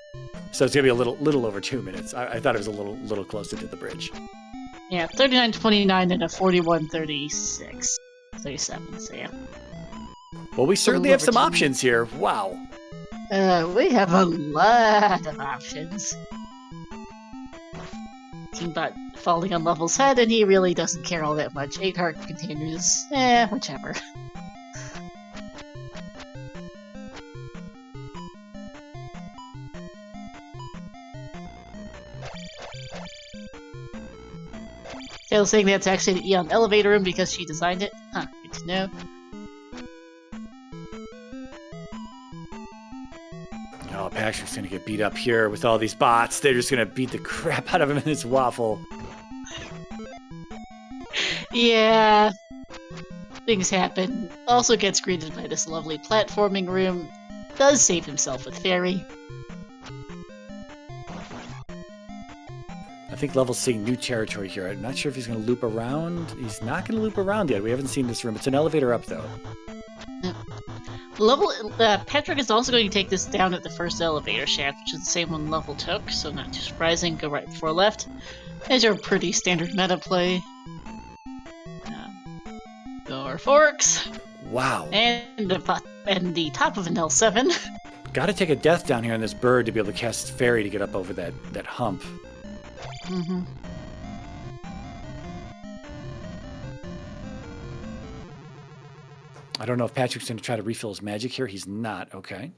So it's going to be a little over 2 minutes. I thought it was a little closer to the bridge. Yeah, 39:29 and a 41:36. 37, so yeah. Well, we certainly have some options here. Wow. We have a lot of options. Teambot falling on Level's head, and he really doesn't care all that much. 8 heart containers, whichever. Tayl's saying that's actually the Eon elevator room because she designed it. Huh, good to know. Oh, Patrick's gonna get beat up here with all these bots. They're just gonna beat the crap out of him in this waffle. Yeah. Things happen. Also gets greeted by this lovely platforming room. Does save himself with Fairy. I think Level's seeing new territory here. I'm not sure if he's going to loop around. He's not going to loop around yet. We haven't seen this room. It's an elevator up, though. Patrick is also going to take this down at the first elevator shaft, which is the same one Level took, so not too surprising. Go right before left. As your pretty standard meta play. Or forks. Wow. And the top of an L7. Got to take a death down here on this bird to be able to cast Fairy to get up over that hump. Mm-hmm. I don't know if Patrick's going to try to refill his magic here. He's not. Okay.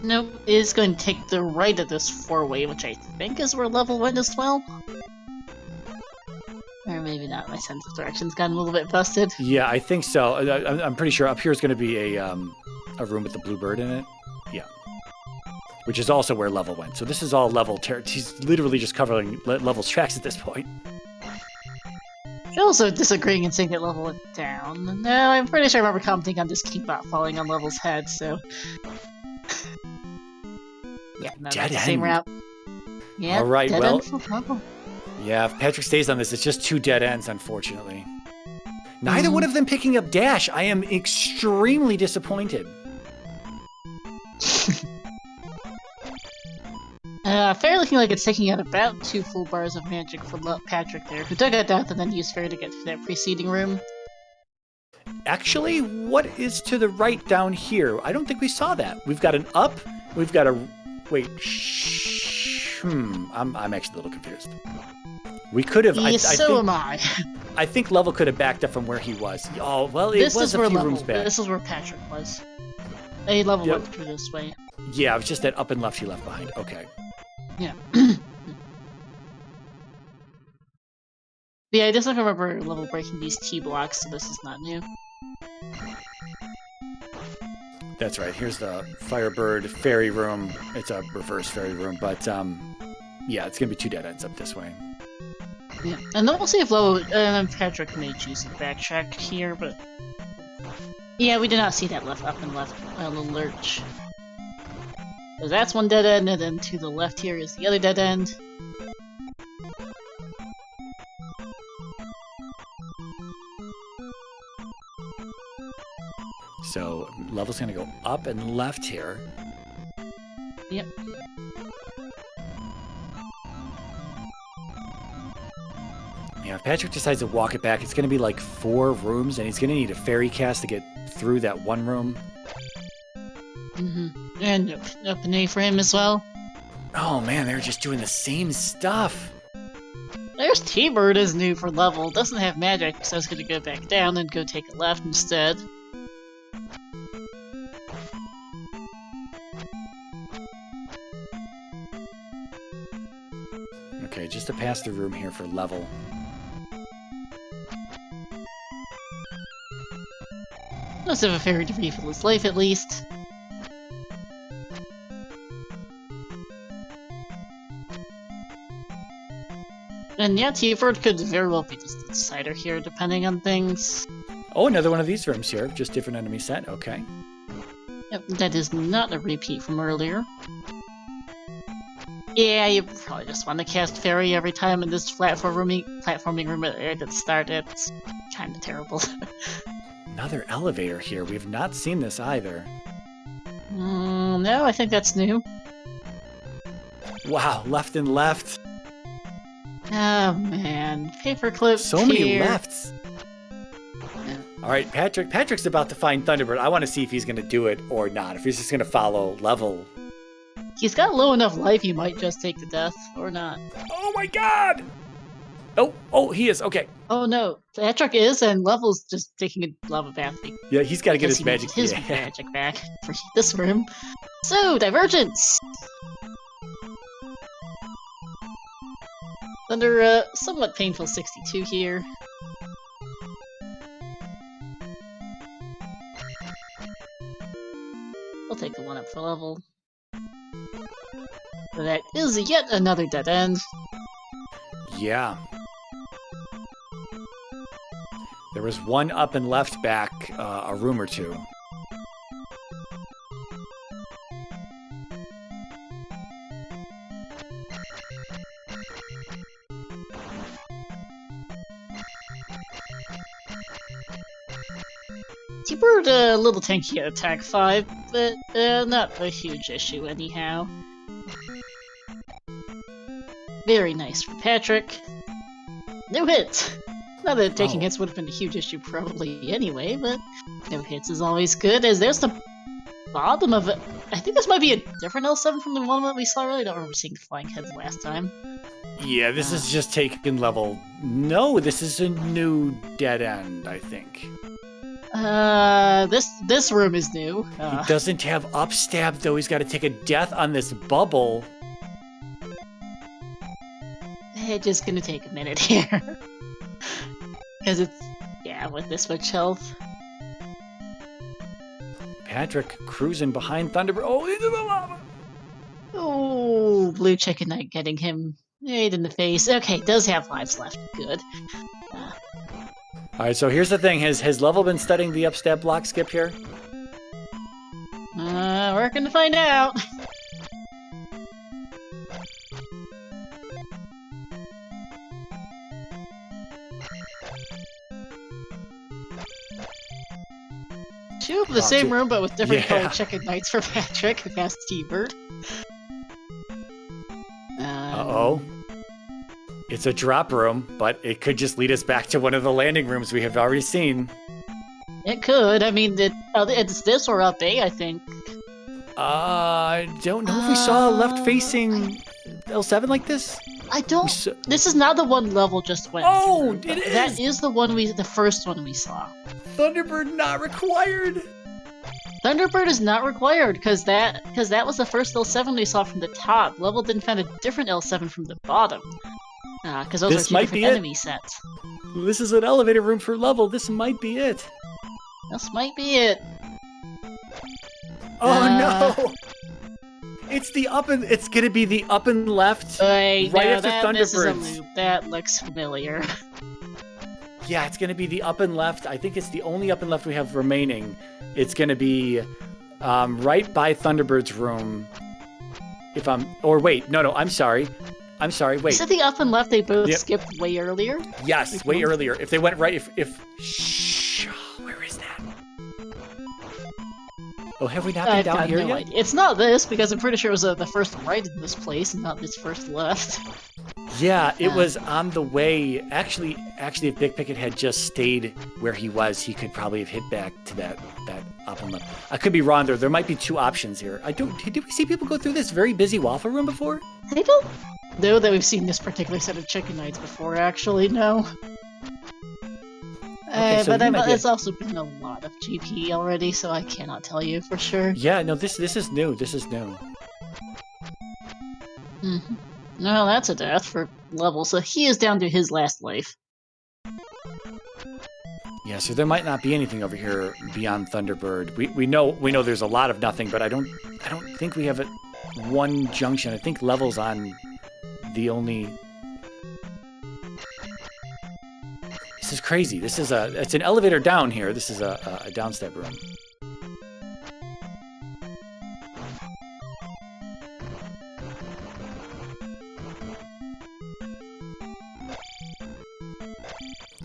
Nope. Is going to take the right of this four-way, which I think is where Level went as well. Or maybe not. My sense of direction's gotten a little bit busted. Yeah, I think so. I'm pretty sure up here is going to be a room with the blue bird in it. Yeah. Which is also where Level went. So this is all Level he's literally just covering Level's tracks at this point. You're also disagreeing and saying that Level went down. No, I'm pretty sure I remember commenting on this Keybot falling on Level's head, so... yeah, no, that's the same route. Yeah, all right, dead well... end for Level. Yeah, if Patrick stays on this, it's just 2 dead ends, unfortunately. Neither one of them picking up Dash. I am extremely disappointed. Fairy looking like it's taking out about 2 full bars of magic for Patrick there, who took a death and then used Fairy to get to that preceding room. Actually, what is to the right down here? I don't think we saw that. We've got an up, we've got a... Wait, I'm actually a little confused. We could have... am I. I think Level could have backed up from where he was. Oh, well, it was a few rooms back. This is where Patrick was. Level went through this way. Yeah, it was just that up and left he left behind. Okay. Yeah. Yeah, I just don't remember Level breaking these T blocks, so this is not new. That's right. Here's the Firebird Fairy room. It's a reverse Fairy room, but yeah, it's gonna be 2 dead ends up this way. Yeah, and then we'll see if Level and Patrick may choose to backtrack here, but yeah, we did not see that up and left little lurch. So that's 1 dead end, and then to the left here is the other dead end. So Level's gonna go up and left here. Yep. Yeah, if Patrick decides to walk it back, it's gonna be like 4 rooms, and he's gonna need a Fairy cast to get through that 1 room. And up an A for him as well. Oh man, they're just doing the same stuff. There's T-Bird is new for Level. Doesn't have magic, so it's gonna go back down and go take a left instead. Okay, just a pass-through room here for Level. Must have a Fairy to refill his life at least. And yeah, T-Bird could very well be just a decider here, depending on things. Oh, another one of these rooms here. Just different enemy set. Okay. Yep, that is not a repeat from earlier. Yeah, you probably just want to cast Fairy every time in this platforming room at the start. It's kind of terrible. Another elevator here. We have not seen this either. No, I think that's new. Wow, left and left. Oh man, paperclip. So many here. lefts. All right, Patrick's about to find Thunderbird. I want to see if he's going to do it or not. If he's just going to follow Level. He's got low enough life, he might just take the death, or not. Oh my god! Oh, he is. Okay. Oh no, Patrick is, and Level's just taking a lava bath. Yeah, he's got to get his magic. Magic back for this room. So, Divergence! Under a somewhat painful 62 here. We'll take the 1 up for Level. So that is yet another dead end. Yeah. There was one up and left back a room or two. T-Bird a little tanky at attack 5, but not a huge issue anyhow. Very nice for Patrick. No hits! Not that taking hits would have been a huge issue probably anyway, but no hits is always good, as there's the bottom of it. I think this might be a different L7 from the one that we saw earlier. I don't remember seeing flying heads last time. Yeah, this is just taken level... No, this is a new dead end, I think. This room is new. He doesn't have upstab, though. He's got to take a death on this bubble. It's just gonna take a minute here. Because it's... yeah, with this much health. Patrick cruising behind Thunderbird. Oh, into the lava! Oh, Blue Chicken Knight getting him right in the face. Okay, does have lives left. Good. Alright, so here's the thing. Has Level been studying the upstab block skip here? We're gonna find out. Two of the same room, but with different colored Chicken Knights for Patrick, past T-Bird. Uh-oh. It's a drop room, but it could just lead us back to one of the landing rooms we have already seen. It could. I mean, it's this or up A, I think. I don't know if we saw a left-facing L7 like this. I don't... This is not the one Level just went through. It is! That is the first one we saw. Thunderbird not required! Thunderbird is not required, because that was the first L7 we saw from the top. Level didn't find a different L7 from the bottom. Because those are two different enemy sets. This is an elevator room for Level. This might be it. This might be it. Oh no! It's the up and it's gonna be the up and left right after Thunderbirds. This is a loop. That looks familiar. Yeah, it's gonna be the up and left. I think it's the only up and left we have remaining. It's gonna be right by Thunderbird's room. No, I'm sorry, wait. Is it the up and left they both skipped way earlier? Yes, way earlier. If they went right, shh, where is that? Oh, have we not been down here yet? Idea. It's not this, because I'm pretty sure it was the first right in this place, and not this first left. Yeah, it was on the way. Actually, if Big Picket had just stayed where he was, he could probably have hit back to that up and left. I could be wrong there. There might be two options here. Did we see people go through this very busy waffle room before? I don't know that we've seen this particular set of Chicken Knights before, actually, no. Okay, but it's also been a lot of GP already, so I cannot tell you for sure. Yeah, no, this is new. This is new. Mm-hmm. No, that's a death for Level, so he is down to his last life. Yeah, so there might not be anything over here beyond Thunderbird. We know there's a lot of nothing, but I don't think we have one junction. I think Level's on the only. This is crazy. It's an elevator down here. This is a downstep room.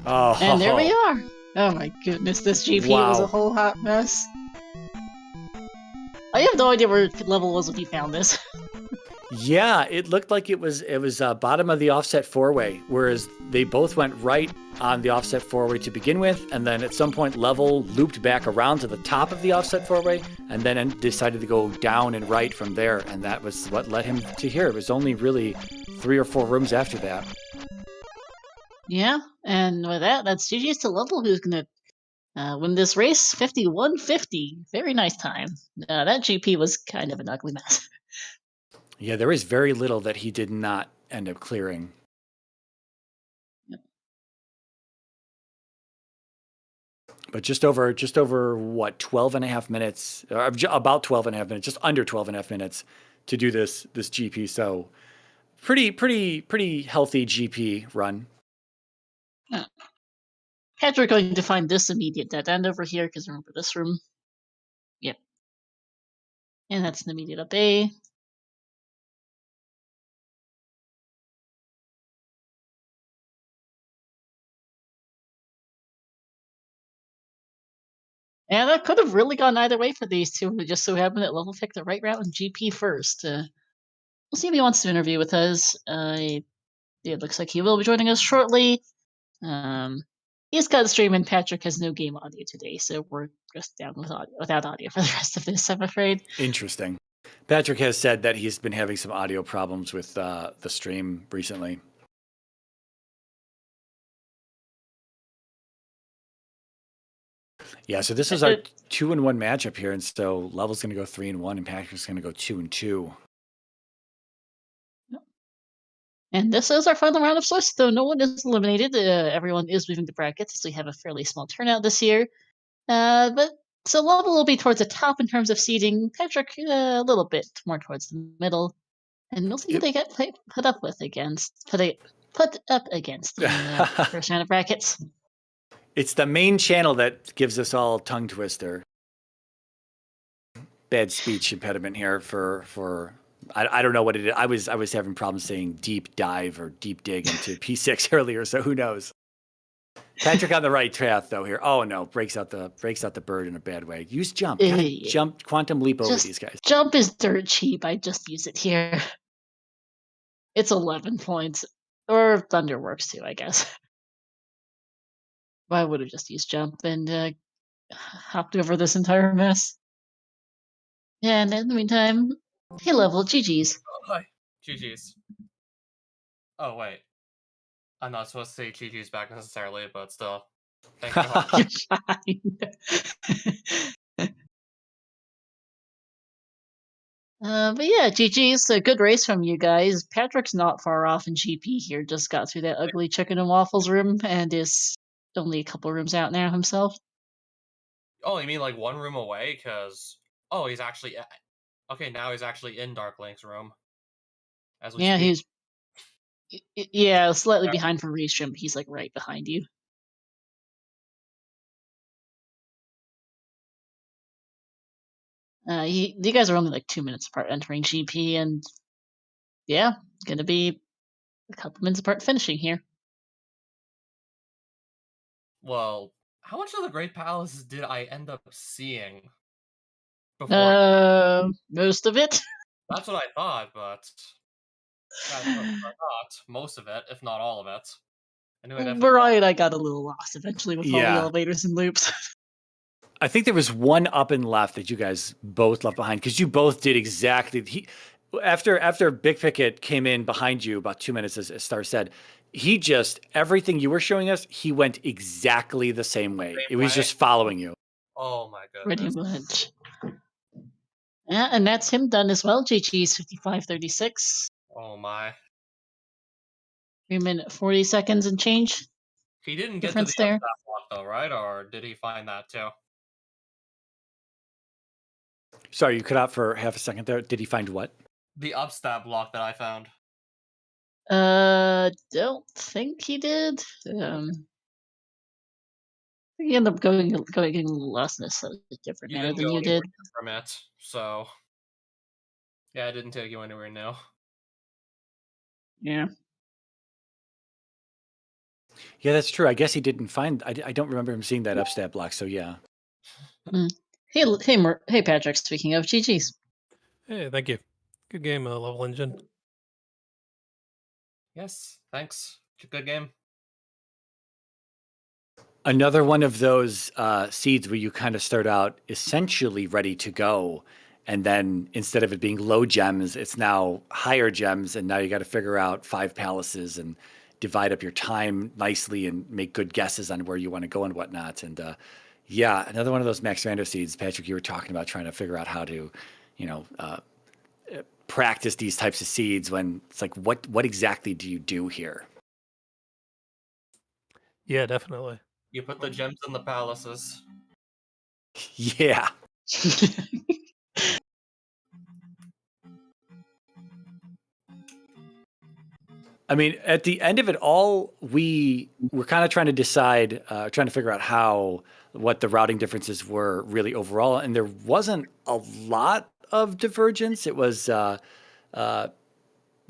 Oh. And there we are. Oh my goodness, this GP was a whole hot mess. I have no idea where Level was when he found this. Yeah, it looked like it was bottom of the offset four-way, whereas they both went right on the offset four-way to begin with, and then at some point Level looped back around to the top of the offset four-way, and then decided to go down and right from there, and that was what led him to here. It was only really 3 or 4 rooms after that. Yeah, and with that, that's GG's to Level, who's gonna win this race 51-50. Very nice time. That GP was kind of an ugly mess. Yeah, there is very little that he did not end up clearing. Yep. But just over what, 12 and a half minutes, or about 12 and a half minutes, just under 12 and a half minutes to do this GP. So pretty healthy GP run. Patrick going to find this immediate dead end over here, because remember this room. Yep. And that's an immediate up A. And that could have really gone either way for these two. It just so happened that Level picked the right route and GP first. We'll see if he wants to interview with us. It looks like he will be joining us shortly. He's got a stream, and Patrick has no game audio today, so we're just down without audio for the rest of this, I'm afraid. Interesting. Patrick has said that he's been having some audio problems with the stream recently. Yeah, so this is our 2-1 matchup here, and so Level's going to go 3-1, and Patrick's going to go 2-2. And this is our final round of sorts, though no one is eliminated. Everyone is moving to brackets, so we have a fairly small turnout this year. But so Level will be towards the top in terms of seeding. Patrick a little bit more towards the middle, and we'll see who they get put up against in the first round of brackets. It's the main channel that gives us all tongue twister. Bad speech impediment here for I don't know what it is. I was having problems saying deep dive or deep dig into P6 earlier, so who knows? Patrick on the right path though here. Oh no, breaks out the bird in a bad way. Use jump. Jump, quantum leap over these guys. Jump is dirt cheap. I just use it here. It's 11 points. Or Thunder works too, I guess. I would have just used jump and hopped over this entire mess. And in the meantime, hey Level, GG's. Oh, hi. GG's. Oh, wait. I'm not supposed to say GG's back necessarily, but still. Thank you. But yeah, GG's. A good race from you guys. Patrick's not far off in GP here. Just got through that ugly chicken and waffles room and is only a couple rooms out now himself. Oh, you mean like one room away? Because he's actually okay. Now he's actually in Dark Link's room. As we speak. He's slightly behind for restream. He's like right behind you. You guys are only like 2 minutes apart entering GP, and yeah, gonna be a couple minutes apart finishing here. Well, how much of the Great Palace did I end up seeing before? Most of it. That's what I thought, but most of it, if not all of it. Mariah and I got a little lost eventually with all the elevators and loops. I think there was one up and left that you guys both left behind because you both did exactly. After Big Picket came in behind you about 2 minutes, as Star said, he just everything you were showing us, he went exactly the same way. It was just following you. Oh my goodness! Pretty much. Yeah, and that's him done as well. GG's 55:36. Oh my. 3 minutes 40 seconds and change. He didn't get to the upstep block though, right? Or did he find that too? Sorry, you cut out for half a second there. Did he find what? The upstab block that I found. Don't think he did. He ended up going getting lost in a different manner than you did. From it, so yeah, it didn't take you anywhere new. Yeah. Yeah, that's true. I guess he didn't find. I don't remember him seeing that upstab block. So yeah. Hey, Patrick. Speaking of GG's. Hey, thank you. Good game, Level Engine. Yes, thanks. Good game. Another one of those seeds where you kind of start out essentially ready to go, and then instead of it being low gems, it's now higher gems, and now you got to figure out 5 palaces and divide up your time nicely and make good guesses on where you want to go and whatnot. And yeah, another one of those Max Rando seeds, Patrick, you were talking about trying to figure out how to, practice these types of seeds when it's like, what exactly do you do here? Yeah, definitely. You put the gems in the palaces. Yeah. I mean, at the end of it all, we were kind of trying to decide, trying to figure out what the routing differences were really overall, and there wasn't a lot of divergence. It was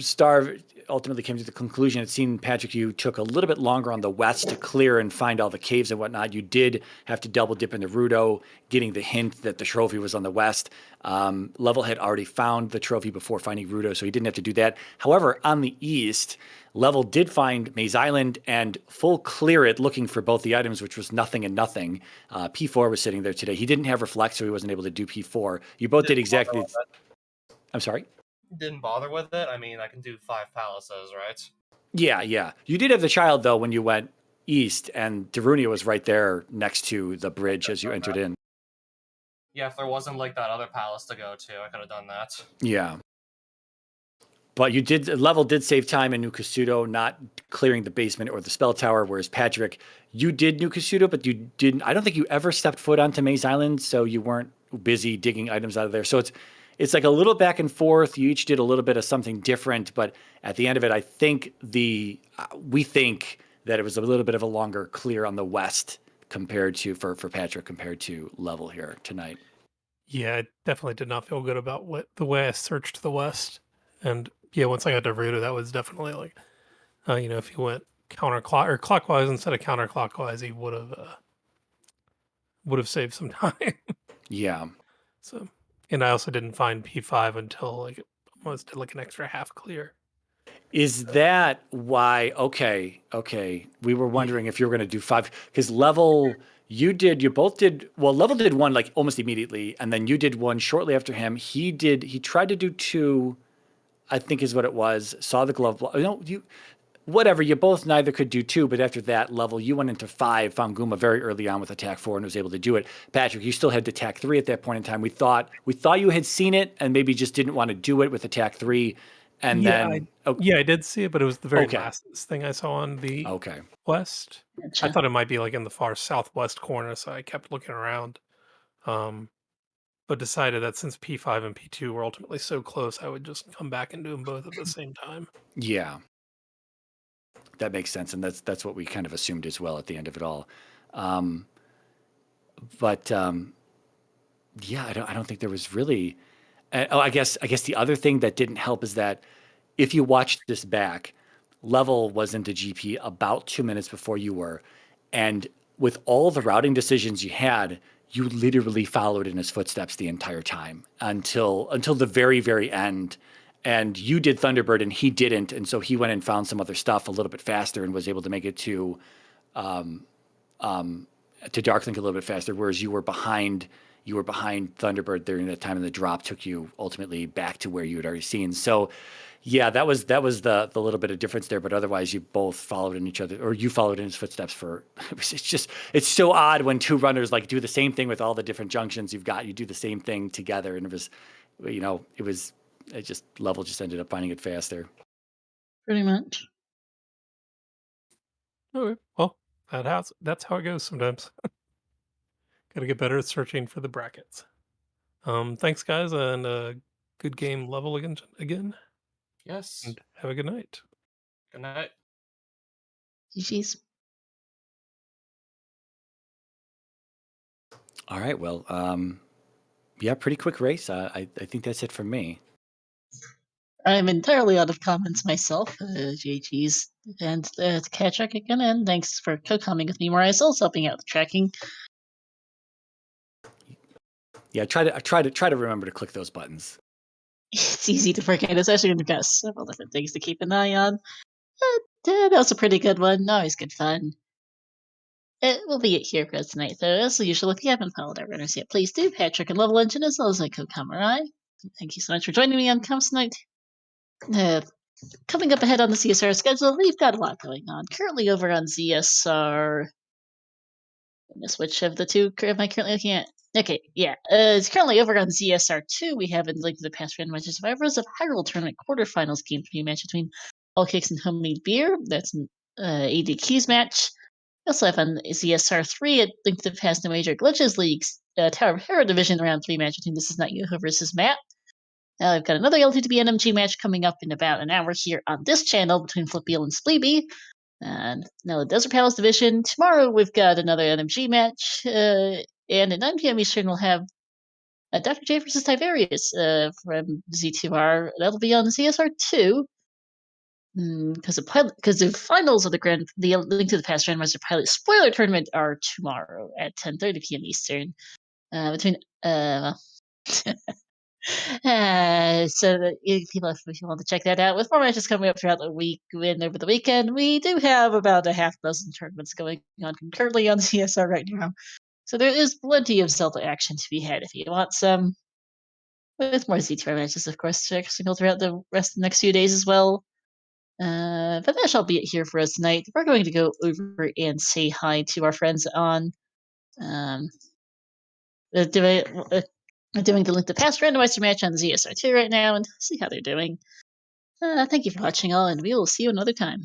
Star ultimately came to the conclusion. It seemed, Patrick, you took a little bit longer on the west to clear and find all the caves and whatnot. You did have to double dip into Rudo, getting the hint that the trophy was on the west. Level had already found the trophy before finding Rudo, so he didn't have to do that. However, on the east, Level did find Maze Island and full clear it, looking for both the items, which was nothing and nothing. P4 was sitting there today. He didn't have Reflect, so he wasn't able to do P4. You both did exactly. I'm sorry? Didn't bother with it. I mean, I can do 5 palaces, right? Yeah. You did have the child, though, when you went east, and Darunia was right there next to the bridge as you entered in. Yeah, if there wasn't like that other palace to go to, I could have done that. Yeah. But Level did save time in New Kasuto, not clearing the basement or the spell tower, whereas Patrick, you did New Kasuto, but you didn't. I don't think you ever stepped foot onto Maze Island, so you weren't busy digging items out of there. So it's like a little back and forth. You each did a little bit of something different, but at the end of it, I think we think that it was a little bit of a longer clear on the west compared to for Patrick compared to Level here tonight. Yeah, I definitely did not feel good about the way I searched the west. And yeah, once I got to Ruta, that was definitely like, if you went clockwise instead of counterclockwise, he would have saved some time. Yeah. So, and I also didn't find P5 until like almost did like an extra half clear. Is that why? Okay. We were wondering if you were going to do 5 because Level, you both did. Well, Level did 1 like almost immediately, and then you did 1 shortly after him. He tried to do 2, I think is what it was. Saw the glove block. No, whatever. You both neither could do 2, but after that Level, you went into 5, found Guma very early on with attack 4 and was able to do it. Patrick, you still had attack 3 at that point in time. We thought you had seen it and maybe just didn't want to do it with attack 3. And then, I did see it, but it was the very Okay. last thing I saw on the okay. west. Gotcha. I thought it might be like in the far southwest corner, so I kept looking around. But decided that since P5 and P2 were ultimately so close, I would just come back and do them both at the same time. Yeah. That makes sense, and that's what we kind of assumed as well at the end of it all. But yeah, I don't think there was really. I guess the other thing that didn't help is that if you watched this back, Level was into GP about 2 minutes before you were, and with all the routing decisions you had, you literally followed in his footsteps the entire time until the very, very end. And you did Thunderbird and he didn't, and so he went and found some other stuff a little bit faster and was able to make it to Darklink a little bit faster, whereas you were behind Thunderbird during that time, and the drop took you ultimately back to where you had already seen. So yeah, that was the little bit of difference there, but otherwise you both followed in each other, or you followed in his footsteps for it's so odd when 2 runners like do the same thing with all the different junctions you've got. You do the same thing together, and Level just ended up finding it faster. Pretty much. Okay, well, that's how it goes sometimes. Got to get better at searching for the brackets. Thanks, guys, and good game Level again. Yes. And have a good night. Good night. GG's. All right, well, yeah, pretty quick race. I think that's it from me. I'm entirely out of comments myself, GG's. And to catch up again, and thanks for co-commenting with me, Mariah, also helping out with tracking. Yeah, try to remember to click those buttons. It's easy to forget, especially when you've got several different things to keep an eye on. That was a pretty good one. Always good fun. We'll be it here for tonight, though. As usual, if you haven't followed our runners yet, please do. Patrick and Level Engine, as well as my co-Kamarai. Thank you so much for joining me on Comms tonight. Coming up ahead on the CSR schedule, we've got a lot going on. Currently over on ZSR. Goodness, which of the two am I currently looking at? Okay, yeah. It's currently over on ZSR2. We have in Link to the Past Randomizer Survivors of Hyrule Tournament quarterfinals game 3 match between All Cakes and Homemade Beer. That's an AD Keys match. We also have on ZSR3 at Link to the Past No Major Glitches League's Tower of Hero Division round 3 match between This Is Not Yoho versus Matt. I've got another LTTB NMG match coming up in about an hour here on this channel between Flippy and Sleepy. And now the Desert Palace Division. Tomorrow we've got another NMG match. And at 9 p.m. Eastern, we'll have Dr. J versus Tiberius from Z2R. That'll be on CSR2. Because the finals of the Link to the Past Randomizer Pilot Spoiler Tournament are tomorrow at 10:30 p.m. Eastern. So that if you want to check that out, with more matches coming up throughout the week and over the weekend, we do have about a half dozen tournaments going on concurrently on CSR right now. So there is plenty of Zelda action to be had if you want some. With more Z2R matches, of course, to go throughout the rest of the next few days as well. But that shall be it here for us tonight. We're going to go over and say hi to our friends on doing the Link to the Past Randomizer match on ZSR2 right now and see how they're doing. Thank you for watching all, and we will see you another time.